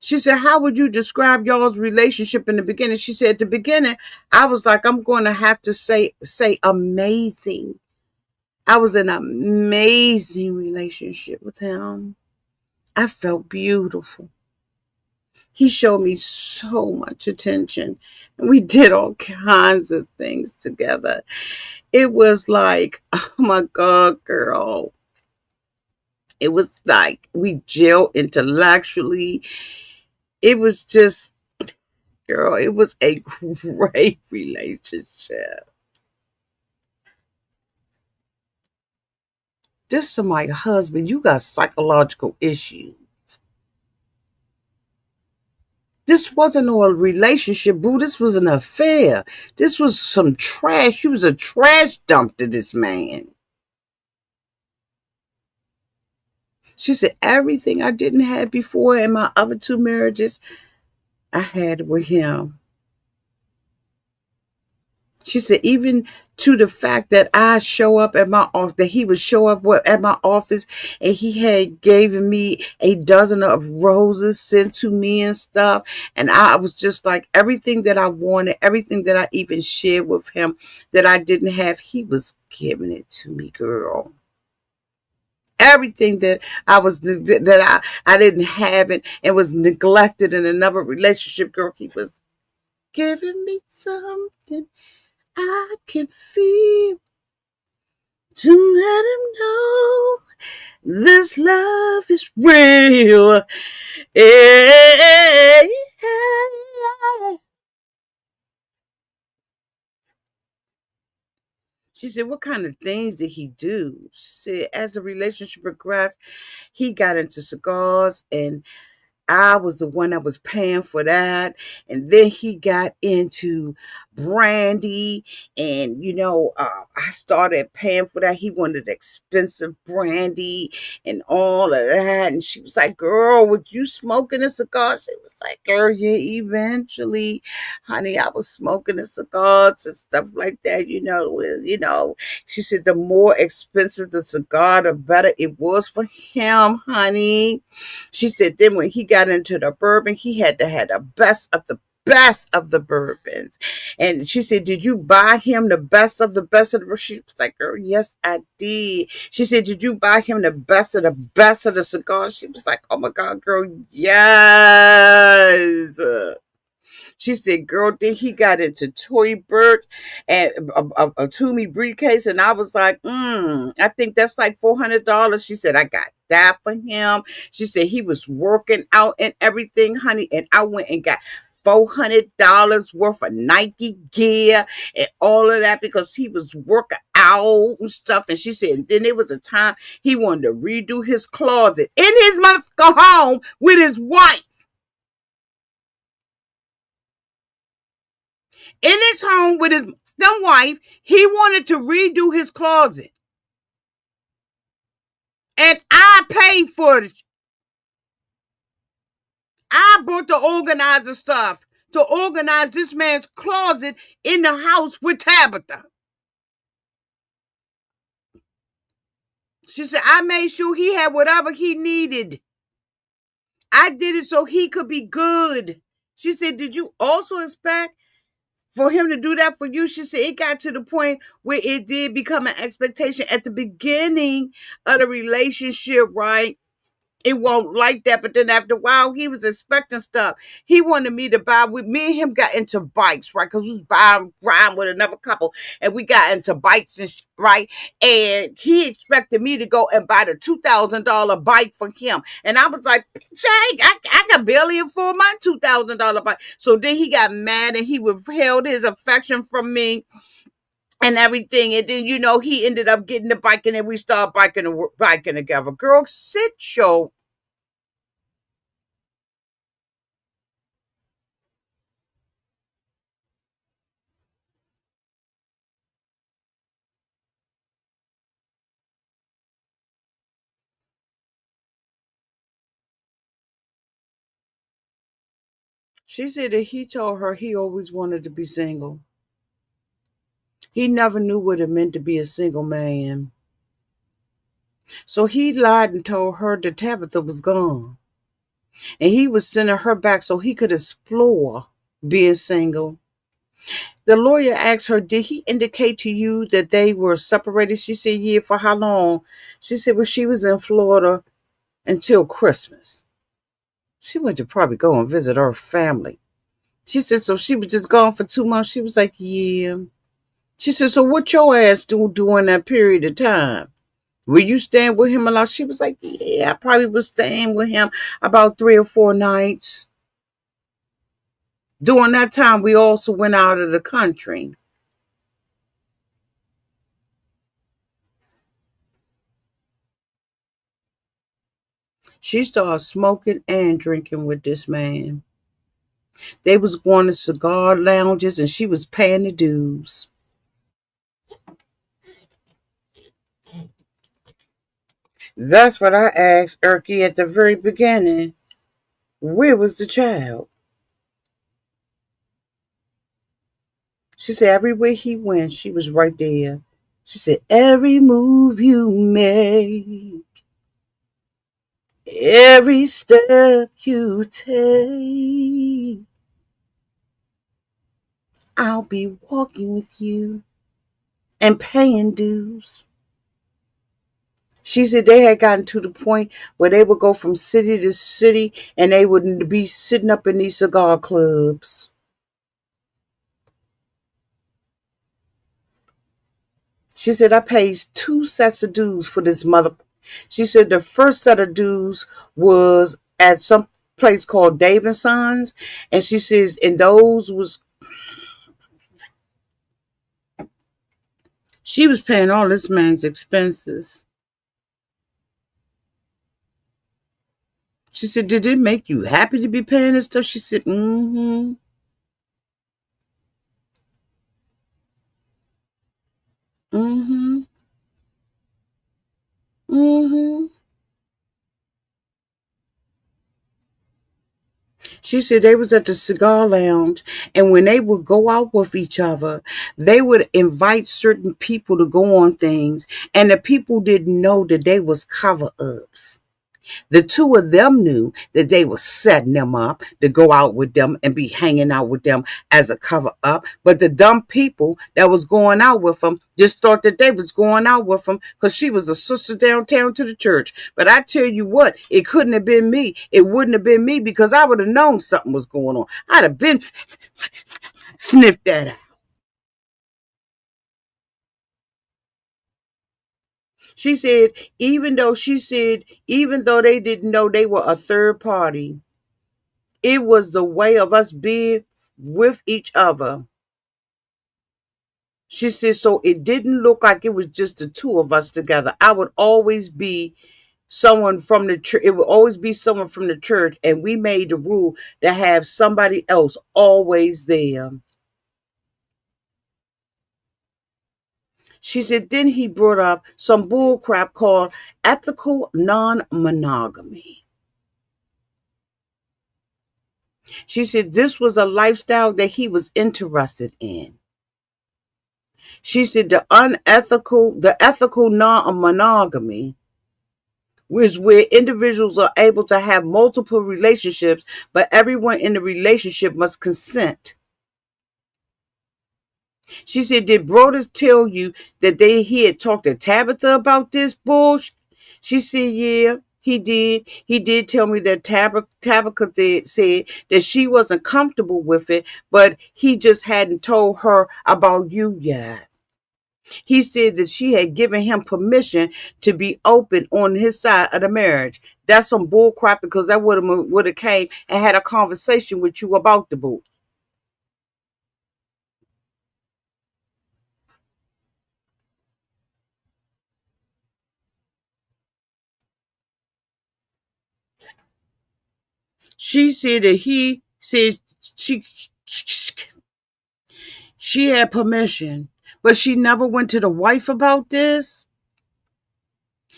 She said, how would you describe y'all's relationship in the beginning? She said, at the beginning, I was like, I'm going to have to say amazing. I was in an amazing relationship with him. I felt beautiful. He showed me so much attention. And we did all kinds of things together. It was like, oh my God, girl. It was like we gelled intellectually. It was just, girl, it was a great relationship. This is my husband. You got psychological issues. This wasn't a relationship, boo. This was an affair. This was some trash. You was a trash dump to this man. She said, everything I didn't have before in my other two marriages, I had with him. She said, even to the fact that I show up at my office, that he would show up at my office, and he had given me a dozen of roses sent to me and stuff. And I was just like, everything that I wanted, everything that I even shared with him that I didn't have, he was giving it to me, girl. Everything that I didn't have it and was neglected in another relationship, girl, he was giving me something I can feel to let him know this love is real. Yeah. She said, what kind of things did he do? She said, as the relationship progressed, he got into cigars, and I was the one that was paying for that. And then he got into brandy. And, I started paying for that. He wanted expensive brandy and all of that. And she was like, girl, would you smoking a cigar? She was like, girl, yeah, eventually, honey, I was smoking the cigars and stuff like that. She said the more expensive the cigar, the better it was for him, honey. She said then when he got into the bourbon, he had to have the best of the bourbons. And she said, did you buy him the best of the best of the bourbon? She was like, girl, yes, I did. She said, did you buy him the best of the cigars? She was like, oh my God, girl, yes. She said, girl, then he got into Tory Burch and a Toomey briefcase. And I was like, I think that's like $400. She said, I got that for him. She said, he was working out and everything, honey. And I went and got $400 worth of Nike gear and all of that because he was working out and stuff. And she said, and then there was a time he wanted to redo his closet in his motherfucking home with his wife. In his home with his dumb wife, he wanted to redo his closet. And I paid for it. I bought the organizer stuff to organize this man's closet in the house with Tabitha. She said, I made sure he had whatever he needed. I did it so he could be good. She said, did you also expect for him to do that for you? She said, it got to the point where it did become an expectation at the beginning of the relationship, right? It won't like that, but then after a while, he was expecting stuff. He wanted me to buy. Me and him got into bikes, right? Because we was riding with another couple, and we got into bikes, right? And he expected me to go and buy the $2,000 bike for him, and I was like, "Jake, I can barely afford my $2,000 bike." So then he got mad, and he withheld his affection from me and everything. And then, he ended up getting the bike, and then we started biking together. Girl, sit your. She said that he told her he always wanted to be single. He never knew what it meant to be a single man. So he lied and told her that Tabitha was gone. And he was sending her back so he could explore being single. The lawyer asked her, did he indicate to you that they were separated? She said, yeah, for how long? She said, well, she was in Florida until Christmas. She went to probably go and visit her family. She said, so she was just gone for 2 months. She was like, yeah. She said, so what your ass do during that period of time? Were you staying with him a lot? She was like, yeah, I probably was staying with him about 3 or 4 nights. During that time, we also went out of the country. She started smoking and drinking with this man. They was going to cigar lounges and she was paying the dues. That's what I asked Erky at the very beginning. Where was the child? She said everywhere he went, she was right there. She said, every move you make, every step you take, I'll be walking with you and paying dues. She said they had gotten to the point where they would go from city to city and they would be sitting up in these cigar clubs. She said, I paid 2 sets of dues for this mother. She said the first set of dues was at some place called Dave and Sons. And she says, and those was, she was paying all this man's expenses. She said, did it make you happy to be paying this stuff? She said, mm-hmm, mm-hmm, mm-hmm. She said they was at the cigar lounge, and when they would go out with each other, they would invite certain people to go on things, and the people didn't know that they was cover-ups. The two of them knew that they were setting them up to go out with them and be hanging out with them as a cover up. But the dumb people that was going out with them just thought that they was going out with them because she was a sister downtown to the church. But I tell you what, it couldn't have been me. It wouldn't have been me because I would have known something was going on. I'd have been sniffed that out. Even though they didn't know they were a third party, it was the way of us being with each other. She said, so it didn't look like it was just the two of us together. I would always be someone from the church. It would always be someone from the church. And we made the rule to have somebody else always there. She said, then he brought up some bull crap called ethical non-monogamy. She said this was a lifestyle that he was interested in. She said the ethical non-monogamy is where individuals are able to have multiple relationships, but everyone in the relationship must consent. She said, did Brodus tell you that he had talked to Tabitha about this bullshit? She said, yeah, he did. He did tell me that Tabitha said that she wasn't comfortable with it, but he just hadn't told her about you yet. He said that she had given him permission to be open on his side of the marriage. That's some bull crap because I would have came and had a conversation with you about the bull. She said that he said she she had permission, but she never went to the wife about this.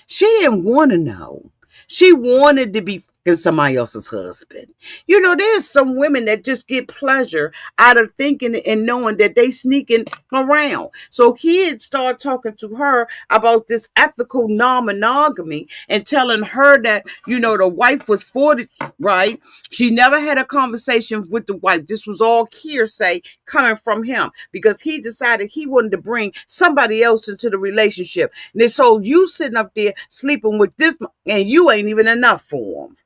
She didn't want to know. She wanted to be fucking somebody else's husband. You know, there's some women that just get pleasure out of thinking and knowing that they sneaking around. So he had started talking to her about this ethical non-monogamy and telling her that, you know, the wife was 40, right? She never had a conversation with the wife. This was all hearsay coming from him because he decided he wanted to bring somebody else into the relationship. And so you sitting up there sleeping with this, and you ain't even enough for him.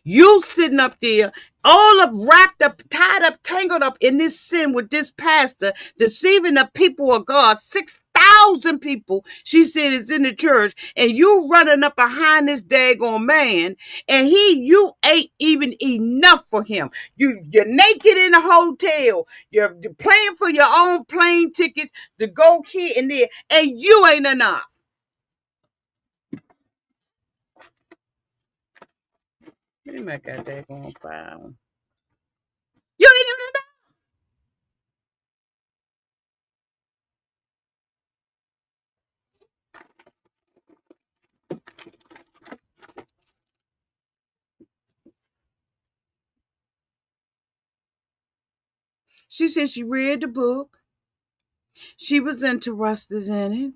You sitting up there, all up wrapped up, tied up, tangled up in this sin with this pastor, deceiving the people of God. 6,000 people, she said, is in the church, and you running up behind this daggone man, and you ain't even enough for him. You're naked in the hotel. You're paying for your own plane tickets to go here and there, and you ain't enough. Let me make that daggone file. You ain't even enough. She said she read the book. She was interested in it.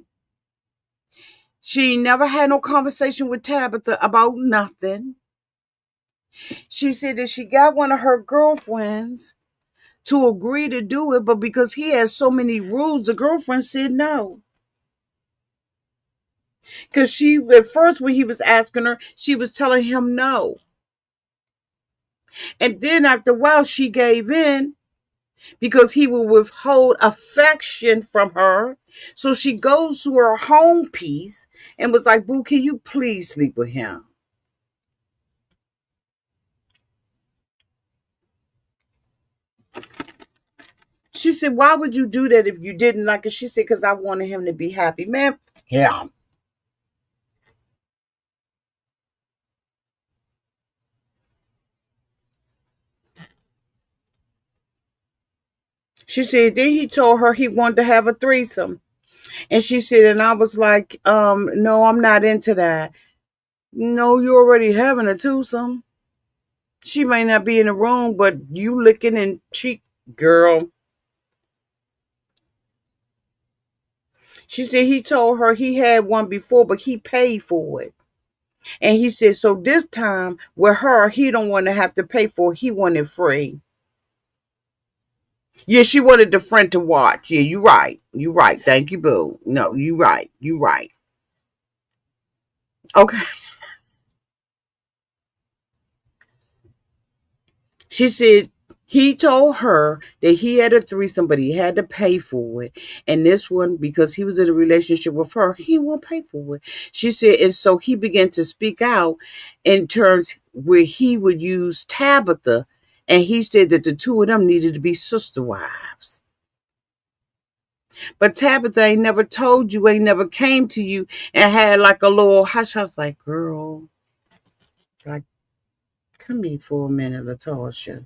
She never had no conversation with Tabitha about nothing. She said that she got one of her girlfriends to agree to do it, but because he has so many rules, the girlfriend said no. Because she, at first, when he was asking her, she was telling him no. And then after a while, she gave in because he will withhold affection from her. So she goes to her home piece and was like, Boo, can you please sleep with him? She said, why would you do that if you didn't like it? She said, because I wanted him to be happy. Man, yeah. She said, then he told her he wanted to have a threesome. And she said, and I was like, no, I'm not into that. No, you're already having a twosome. She may not be in the room, but you licking and cheek, girl. She said he told her he had one before, but he paid for it. And he said, so this time with her, he don't want to have to pay for it. He wanted free. Yeah, she wanted the friend to watch. Yeah, you right. You right. Thank you, boo. No, you right. You right. Okay. She said he told her that he had a threesome, but he had to pay for it. And this one, because he was in a relationship with her, he won't pay for it. She said, and so he began to speak out in terms where he would use Tabitha. And he said that the two of them needed to be sister wives. But Tabitha ain't never told you, ain't never came to you and had like a little hush. I was like, girl, like, come here for a minute, Latasha.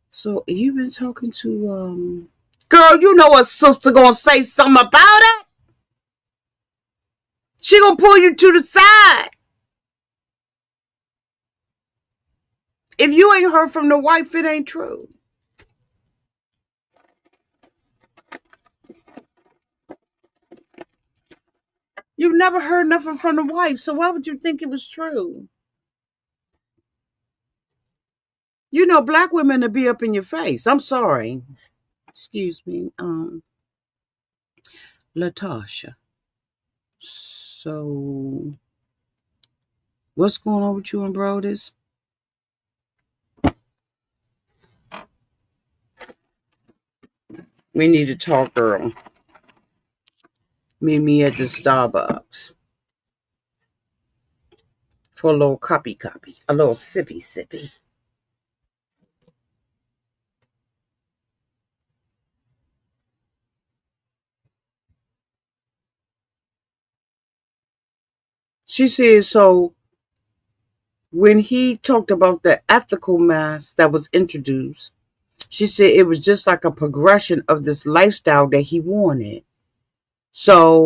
So you been talking to girl, you know a sister gonna say something about it. She gonna pull you to the side. If you ain't heard from the wife, it ain't true. You've never heard nothing from the wife, so why would you think it was true? You know, black women to be up in your face. I'm sorry. Excuse me, Latasha. So what's going on with you and Brodus? We need to talk, girl. Meet me at the Starbucks for a little copy, a little sippy. She said, so when he talked about the ethical mass that was introduced, she said it was just like a progression of this lifestyle that he wanted. So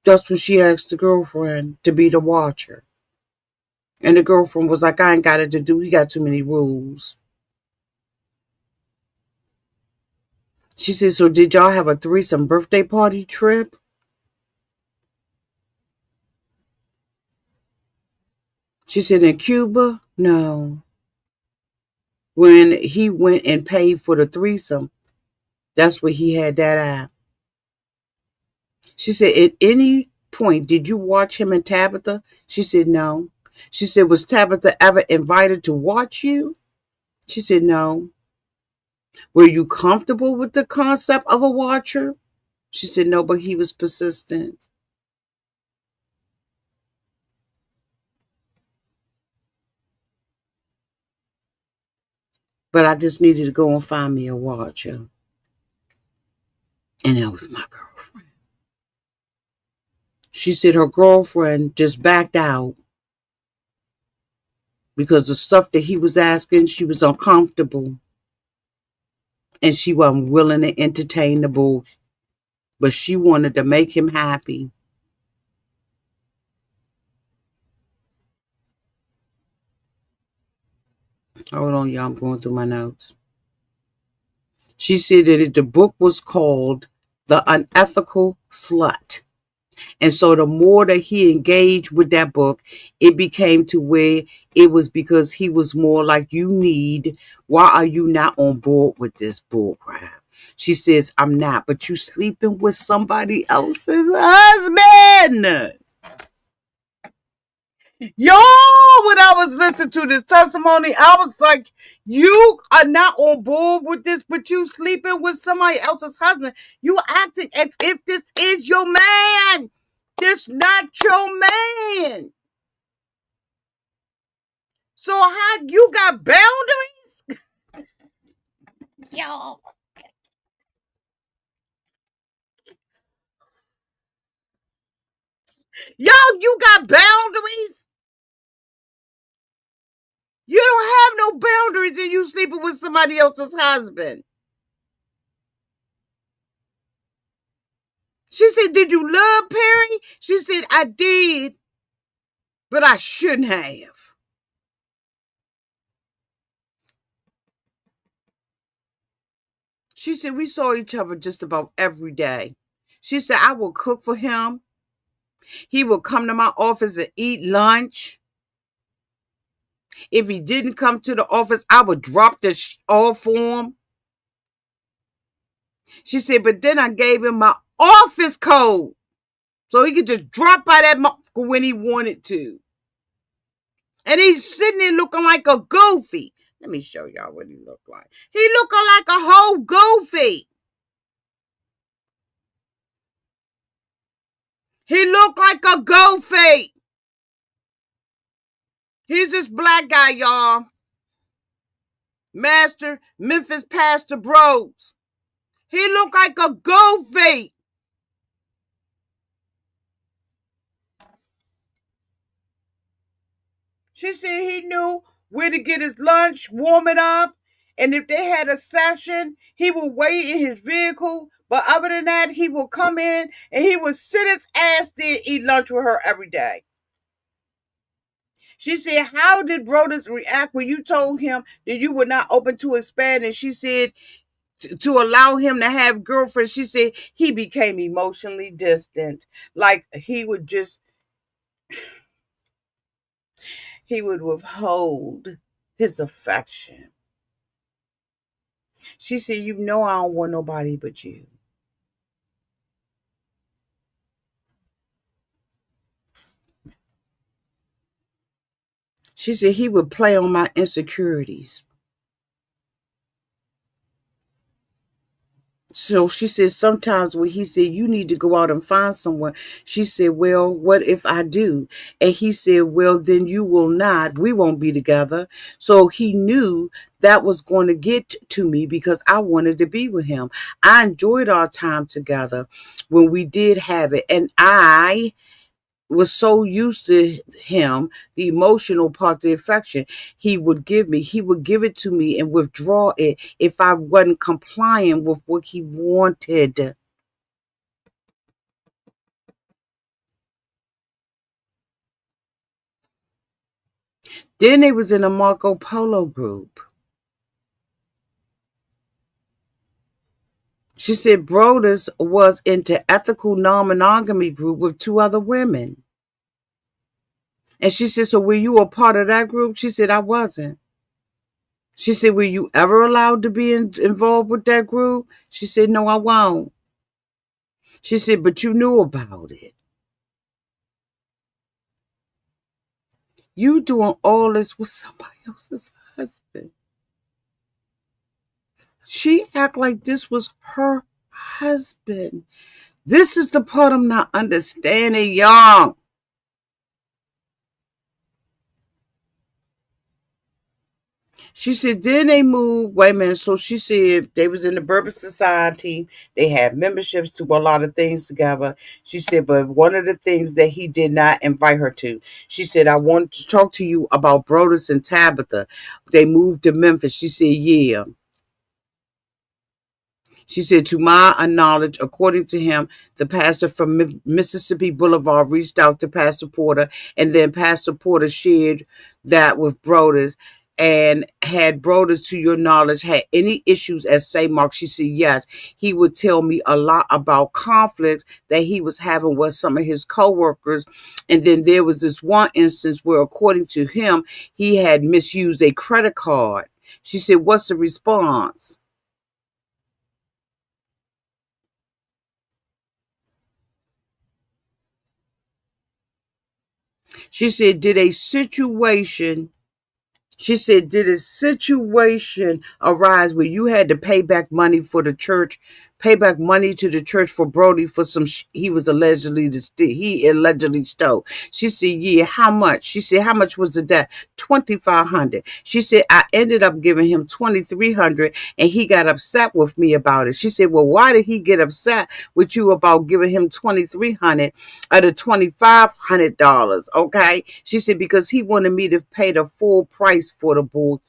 that's when she asked the girlfriend to be the watcher. And the girlfriend was like, I ain't got it to do. He got too many rules. She said, so did y'all have a threesome birthday party trip? She said, in Cuba? No. When he went and paid for the threesome, that's where he had that at. She said, at any point, did you watch him and Tabitha? She said, no. She said, was Tabitha ever invited to watch you? She said, no. Were you comfortable with the concept of a watcher? She said, no, but he was persistent. But I just needed to go and find me a watcher. And that was my girlfriend. She said her girlfriend just backed out because the stuff that he was asking, she was uncomfortable. And she wasn't willing to entertain the bullshit. But she wanted to make him happy. Hold on, y'all. I'm going through my notes. She said that the book was called The Unethical Slut. And so the more that he engaged with that book, it became to where it was because he was more like, you need, why are you not on board with this bull crap? She says, I'm not, but you sleeping with somebody else's husband. Yo, when I was listening to this testimony, I was like, you are not on board with this, but you sleeping with somebody else's husband. You acting as if this is your man. This not your man. So how you got boundaries? Yo. Yo, you got boundaries? You don't have no boundaries and you sleeping with somebody else's husband. She said, did you love Perry? She said, I did, but I shouldn't have. She said, we saw each other just about every day. She said, I would cook for him. He would come to my office and eat lunch. If he didn't come to the office, I would drop the off for him. She said, but then I gave him my office code so he could just drop by that when he wanted to. And he's sitting there looking like a goofy. Let me show y'all what he looked like. He looking like a whole goofy. He looked like a goofy. He's this black guy, y'all. Master Memphis Pastor Bros. He looked like a goofy. She said he knew where to get his lunch, warm it up, and if they had a session, he would wait in his vehicle. But other than that, he would come in and he would sit his ass there and eat lunch with her every day. She said, how did Brodus react when you told him that you were not open to expand? And she said, to allow him to have girlfriends, she said he became emotionally distant. Like he would withhold his affection. She said, you know, I don't want nobody but you. She said he would play on my insecurities. So she said sometimes when he said, you need to go out and find someone, she said, well, what if I do? And he said, well, then you will not. We won't be together. So he knew that was going to get to me because I wanted to be with him. I enjoyed our time together when we did have it. And I was so used to him, the emotional part, the affection he would give me. He would give it to me and withdraw it if I wasn't complying with what he wanted. Then they was in a Marco Polo group. She said Brodus was into ethical non-monogamy group with two other women. And she said, so were you a part of that group? She said, I wasn't. She said, were you ever allowed to be involved with that group? She said, no, I won't. She said, but you knew about it. You doing all this with somebody else's husband. She act like this was her husband. This is the part I'm not understanding, y'all. She said, then they moved. Wait a minute. So she said they was in the Bourbon Society. They had memberships to a lot of things together. She said, but one of the things that he did not invite her to, she said, I want to talk to you about Brodus and Tabitha. They moved to Memphis. She said, yeah. She said, to my knowledge, according to him, the pastor from Mississippi Boulevard reached out to Pastor Porter, and then Pastor Porter shared that with Brodus. and had brothers to your knowledge had any issues at St. Mark? She said, yes. He would tell me a lot about conflicts that he was having with some of his coworkers. And then there was this one instance where, according to him, he had misused a credit card. She said, what's the response? She said, did a situation She said, did a situation arise where you had to pay back money for the church, pay back money to the church for Brody for some he was allegedly he allegedly stole? She said, yeah, how much? She said, how much was the debt? 2,500. She said, I ended up giving him 2,300 and he got upset with me about it. She said, well, why did he get upset with you about giving him 2,300 out of $2,500? Okay. She said, because he wanted me to pay the full price for the bull.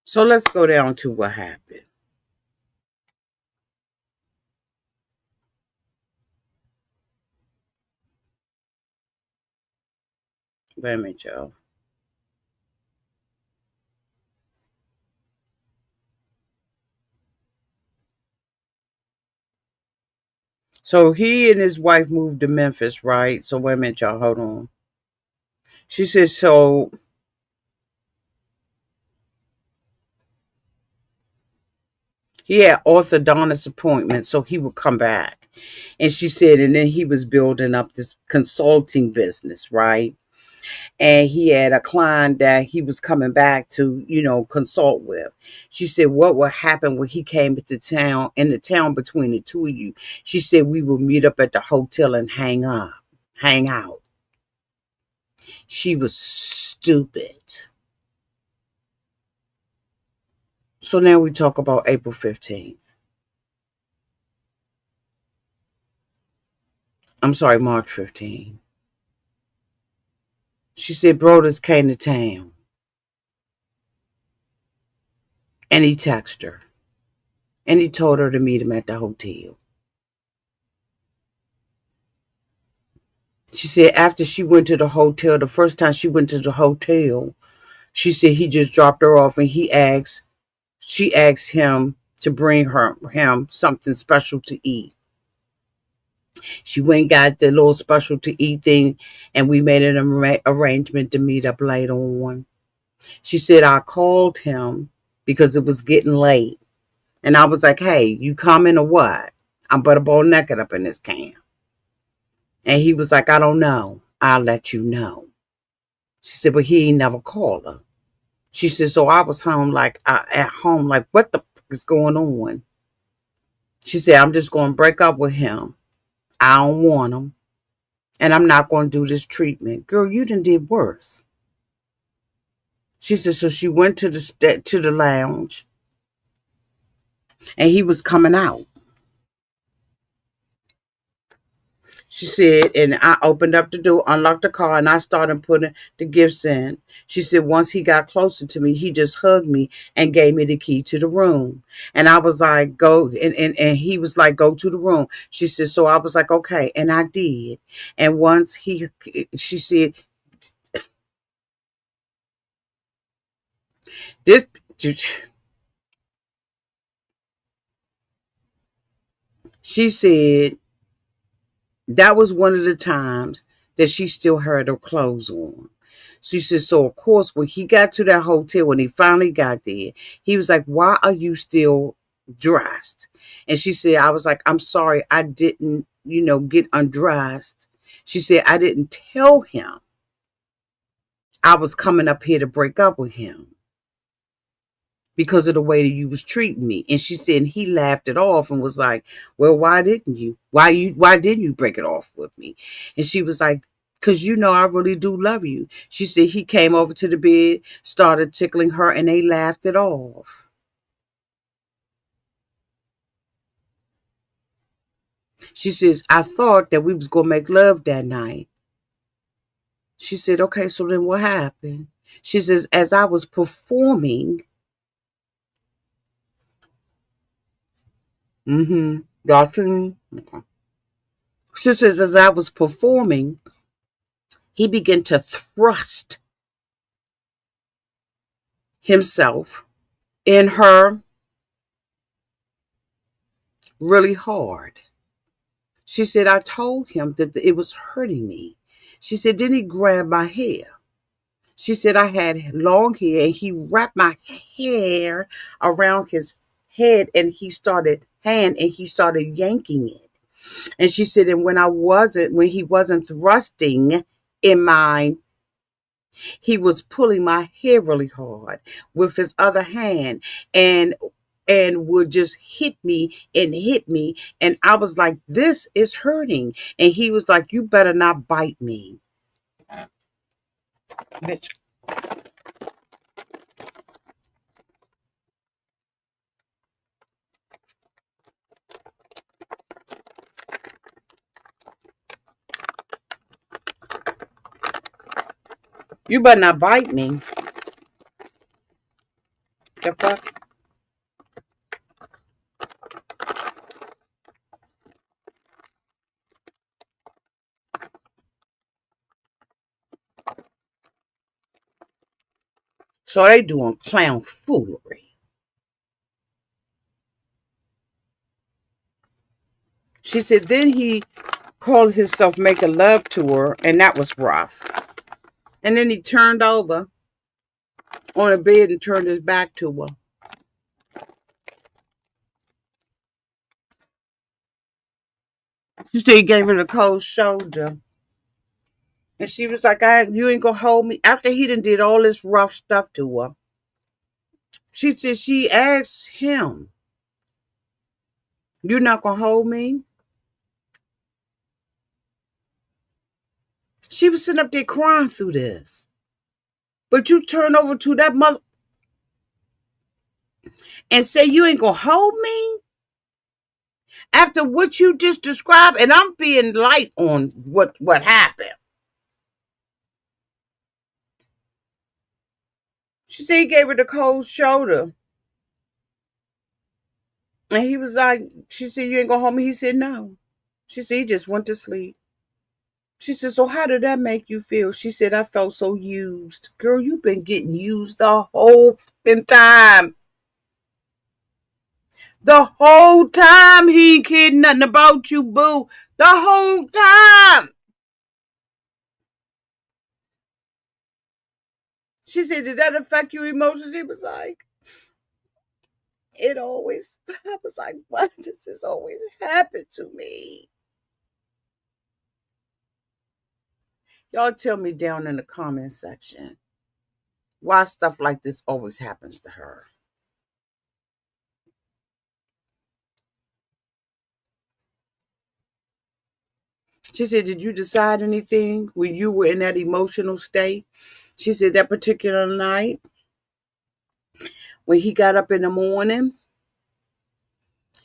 So let's go down to what happened. Wait a minute, y'all. So he and his wife moved to Memphis, right? So wait a minute, y'all. Hold on. She said, so he had orthodontist appointments, so he would come back. And she said, and then he was building up this consulting business, right? And he had a client that he was coming back to, consult with. She said, what would happen when he came into town, in the town between the two of you? She said, we would meet up at the hotel and hang out. She was stupid. So now we talk about April 15th. I'm sorry, March 15th. She said, Broders came to town and he texted her and he told her to meet him at the hotel. She said after she went to the hotel, the first time she went to the hotel, she said he just dropped her off and she asked him to bring him something special to eat. She went and got the little special to eat thing and we made an arrangement to meet up later on. She said, I called him because it was getting late. And I was like, hey, you coming or what? I'm butterball naked up in this camp. And he was like, I don't know. I'll let you know. She said, but he ain't never called her. She said, so I was home at home, like, what the fuck is going on? She said, I'm just going to break up with him. I don't want him. And I'm not going to do this treatment. Girl, you done did worse. She said, so she went to the lounge and he was coming out. She said, and I opened up the door, unlocked the car, and I started putting the gifts in. She said, once he got closer to me, he just hugged me and gave me the key to the room. And I was like, go, and he was like, go to the room. She said, so I was like, okay. And I did. And once she said, this, she said, that was one of the times that she still had her clothes on. She said, so of course, when he got to that hotel, when he finally got there, he was like, why are you still dressed? And she said, I was like, I'm sorry, I didn't, get undressed. She said, I didn't tell him I was coming up here to break up with him because of the way that you was treating me. And she said, and he laughed it off and was like, well, why didn't you? Why didn't you break it off with me? And she was like, because I really do love you. She said he came over to the bed, started tickling her, and they laughed it off. She says, I thought that we was gonna make love that night. She said, okay, so then what happened? She says, as I was performing, y'all feeling? Okay. She says, as I was performing, he began to thrust himself in her really hard. She said, I told him that it was hurting me. She said, then he grabbed my hair. She said, I had long hair and he wrapped my hair around his head and he started yanking it. And she said, and when he wasn't thrusting in mine, he was pulling my hair really hard with his other hand and would just hit me. And I was like, this is hurting. And he was like, you better not bite me. Bitch. You better not bite me. The fuck? So they doing clown foolery. She said then he called himself making love to her, and that was rough. And then he turned over on a bed and turned his back to her. She said he gave her the cold shoulder. And she was like, you ain't gonna hold me. After he done did all this rough stuff to her, she said she asked him, you not gonna hold me? She was sitting up there crying through this. But you turn over to that mother and say you ain't gonna hold me? After what you just described, and I'm being light on what happened. She said he gave her the cold shoulder. And he was like, she said, you ain't gonna hold me? He said, no. She said, he just went to sleep. She said, so how did that make you feel? She said, I felt so used. Girl, you've been getting used the whole time. The whole time he ain't cared nothing about you, boo. The whole time. She said, did that affect your emotions? He was like, it always, I was like, what? This has always happened to me. Y'all tell me down in the comment section why stuff like this always happens to her. She said, did you decide anything when you were in that emotional state? She said, that particular night, when he got up in the morning,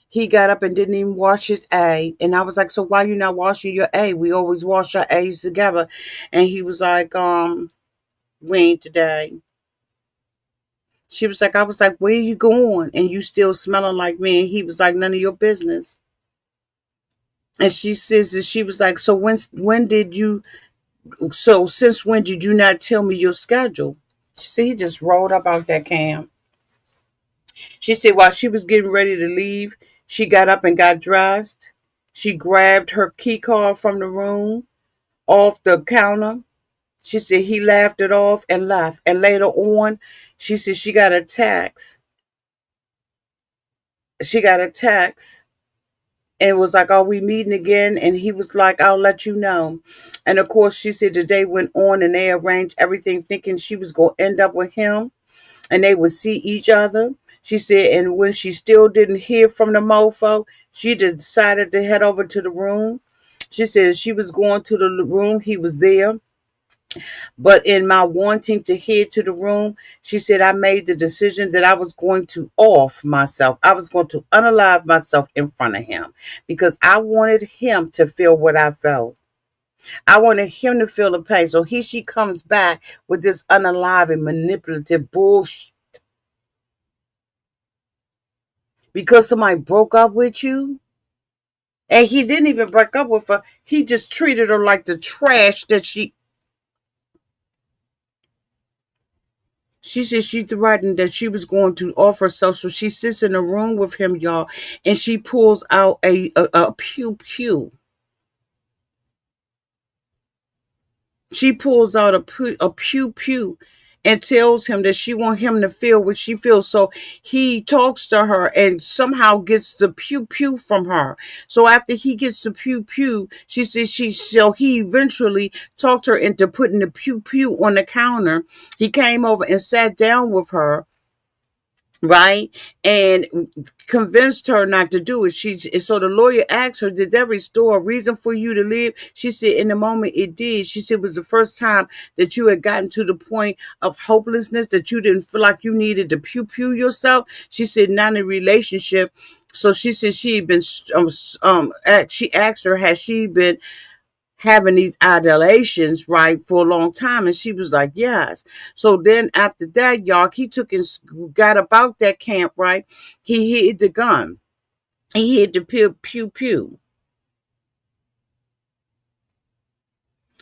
he got up and didn't even wash his A. And I was like, so why you not washing your A? We always wash our A's together. And he was like, we ain't today. She was like, I was like, where you going? And you still smelling like me. And he was like, none of your business. And she says that she was like, so when did you, so since when did you not tell me your schedule? She said, he just rolled up out that camp. She said, while she was getting ready to leave, she got up and got dressed. She grabbed her key card from the room off the counter. She said he laughed it off and left. And later on, she said she got a text. She got a text and was like, are we meeting again? And he was like, I'll let you know. And of course, she said the day went on and they arranged everything thinking she was going to end up with him and they would see each other. She said, and when she still didn't hear from the mofo, she decided to head over to the room. She said she was going to the room. He was there. But in my wanting to head to the room, she said, I made the decision that I was going to off myself. I was going to unalive myself in front of him because I wanted him to feel what I felt. I wanted him to feel the pain. So she comes back with this unalive and manipulative bullshit. Because somebody broke up with you, and he didn't even break up with her. He just treated her like the trash that she said she threatened that she was going to off herself. So she sits in a room with him, y'all, and she pulls out a pew pew. She pulls out a pew pew and tells him that she wants him to feel what she feels. So he talks to her and somehow gets the pew pew from her. So after he gets the pew pew, she says he eventually talked her into putting the pew pew on the counter. He came over and sat down with her, right, and convinced her not to do it. So the lawyer asked her, did that restore a reason for you to live? She said, in the moment it did. She said it was the first time that you had gotten to the point of hopelessness, that you didn't feel like you needed to pew pew yourself. She said, not in a relationship. So she said she had been she asked her, has she been having these idolations, right, for a long time? And she was like, yes. So then after that, y'all, he took and got about that camp, right? He hid the gun. He hid the pew pew pew.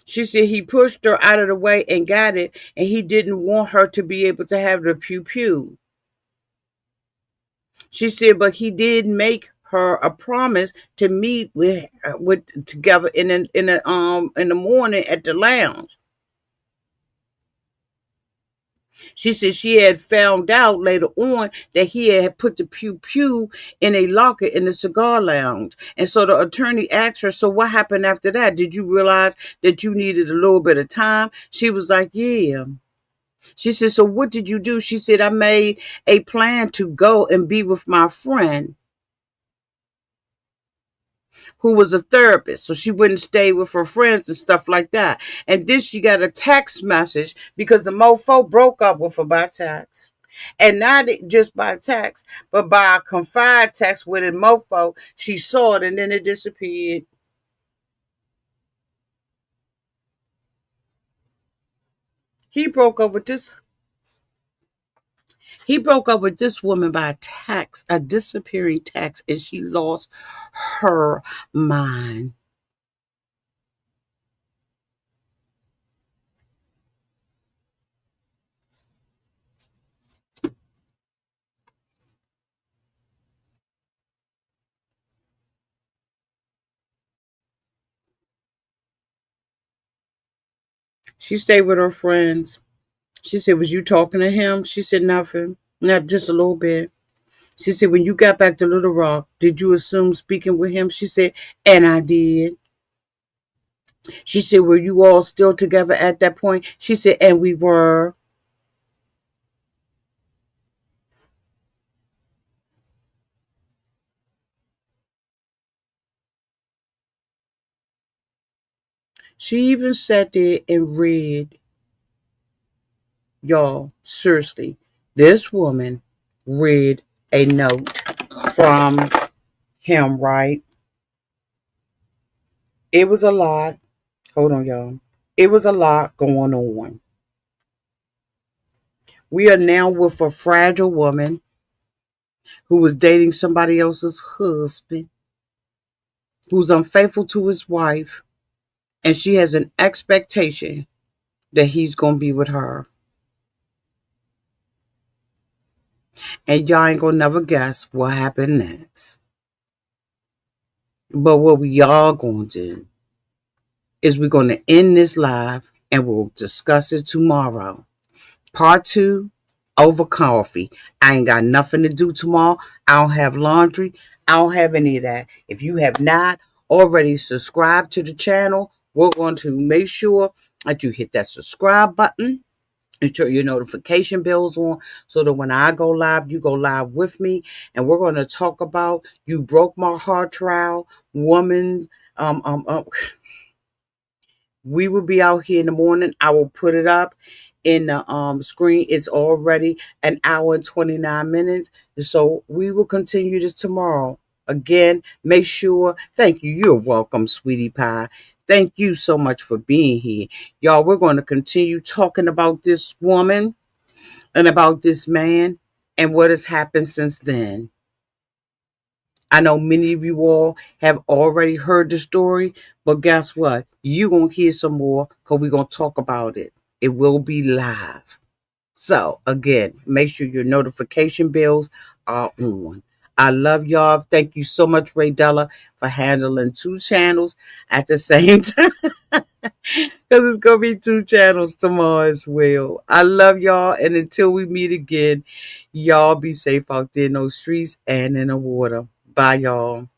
She said he pushed her out of the way and got it, and he didn't want her to be able to have the pew pew. She said, but he did make her a promise to meet with together in the morning at the lounge. She said she had found out later on that he had put the pew pew in a locker in the cigar lounge. And so the attorney asked her, so what happened after that? Did you realize that you needed a little bit of time? She was like, yeah. She said, so what did you do? She said, I made a plan to go and be with my friend who was a therapist, so she wouldn't stay with her friends and stuff like that. And then she got a text message because the mofo broke up with her by text. And not just by text, but by a confide text with a mofo. She saw it and then it disappeared. He broke up with this. He broke up with this woman by a text, a disappearing text, and she lost her mind. She stayed with her friends. She said, was you talking to him? She said, nothing. Not just a little bit. She said, when you got back to Little Rock, did you assume speaking with him? She said, and I did. She said, were you all still together at that point? She said, and we were. She even sat there and read, y'all, seriously, this woman read a note from him, right? It was a lot. Hold on, y'all. It was a lot going on. We are now with a fragile woman who was dating somebody else's husband, who's unfaithful to his wife, and she has an expectation that he's going to be with her. And y'all ain't going to never guess what happened next. But what we are going to do is we're going to end this live and we'll discuss it tomorrow. Part 2, over coffee. I ain't got nothing to do tomorrow. I don't have laundry. I don't have any of that. If you have not already subscribed to the channel, we're going to make sure that you hit that subscribe button and turn your notification bells on so that when I go live, you go live with me. And we're going to talk about You Broke My Heart trial, woman's um um um we will be out here in the morning. I will put it up in the screen. It's already an hour and 29 minutes. So we will continue this tomorrow. Again, make sure, thank you. You're welcome, sweetie pie. Thank you so much for being here. Y'all, we're going to continue talking about this woman and about this man and what has happened since then. I know many of you all have already heard the story, but guess what? You're going to hear some more because we're going to talk about it. It will be live. So, again, make sure your notification bells are on. I love y'all. Thank you so much, Ray Della, for handling two channels at the same time. Because it's going to be two channels tomorrow as well. I love y'all. And until we meet again, y'all be safe out there in those streets and in the water. Bye, y'all.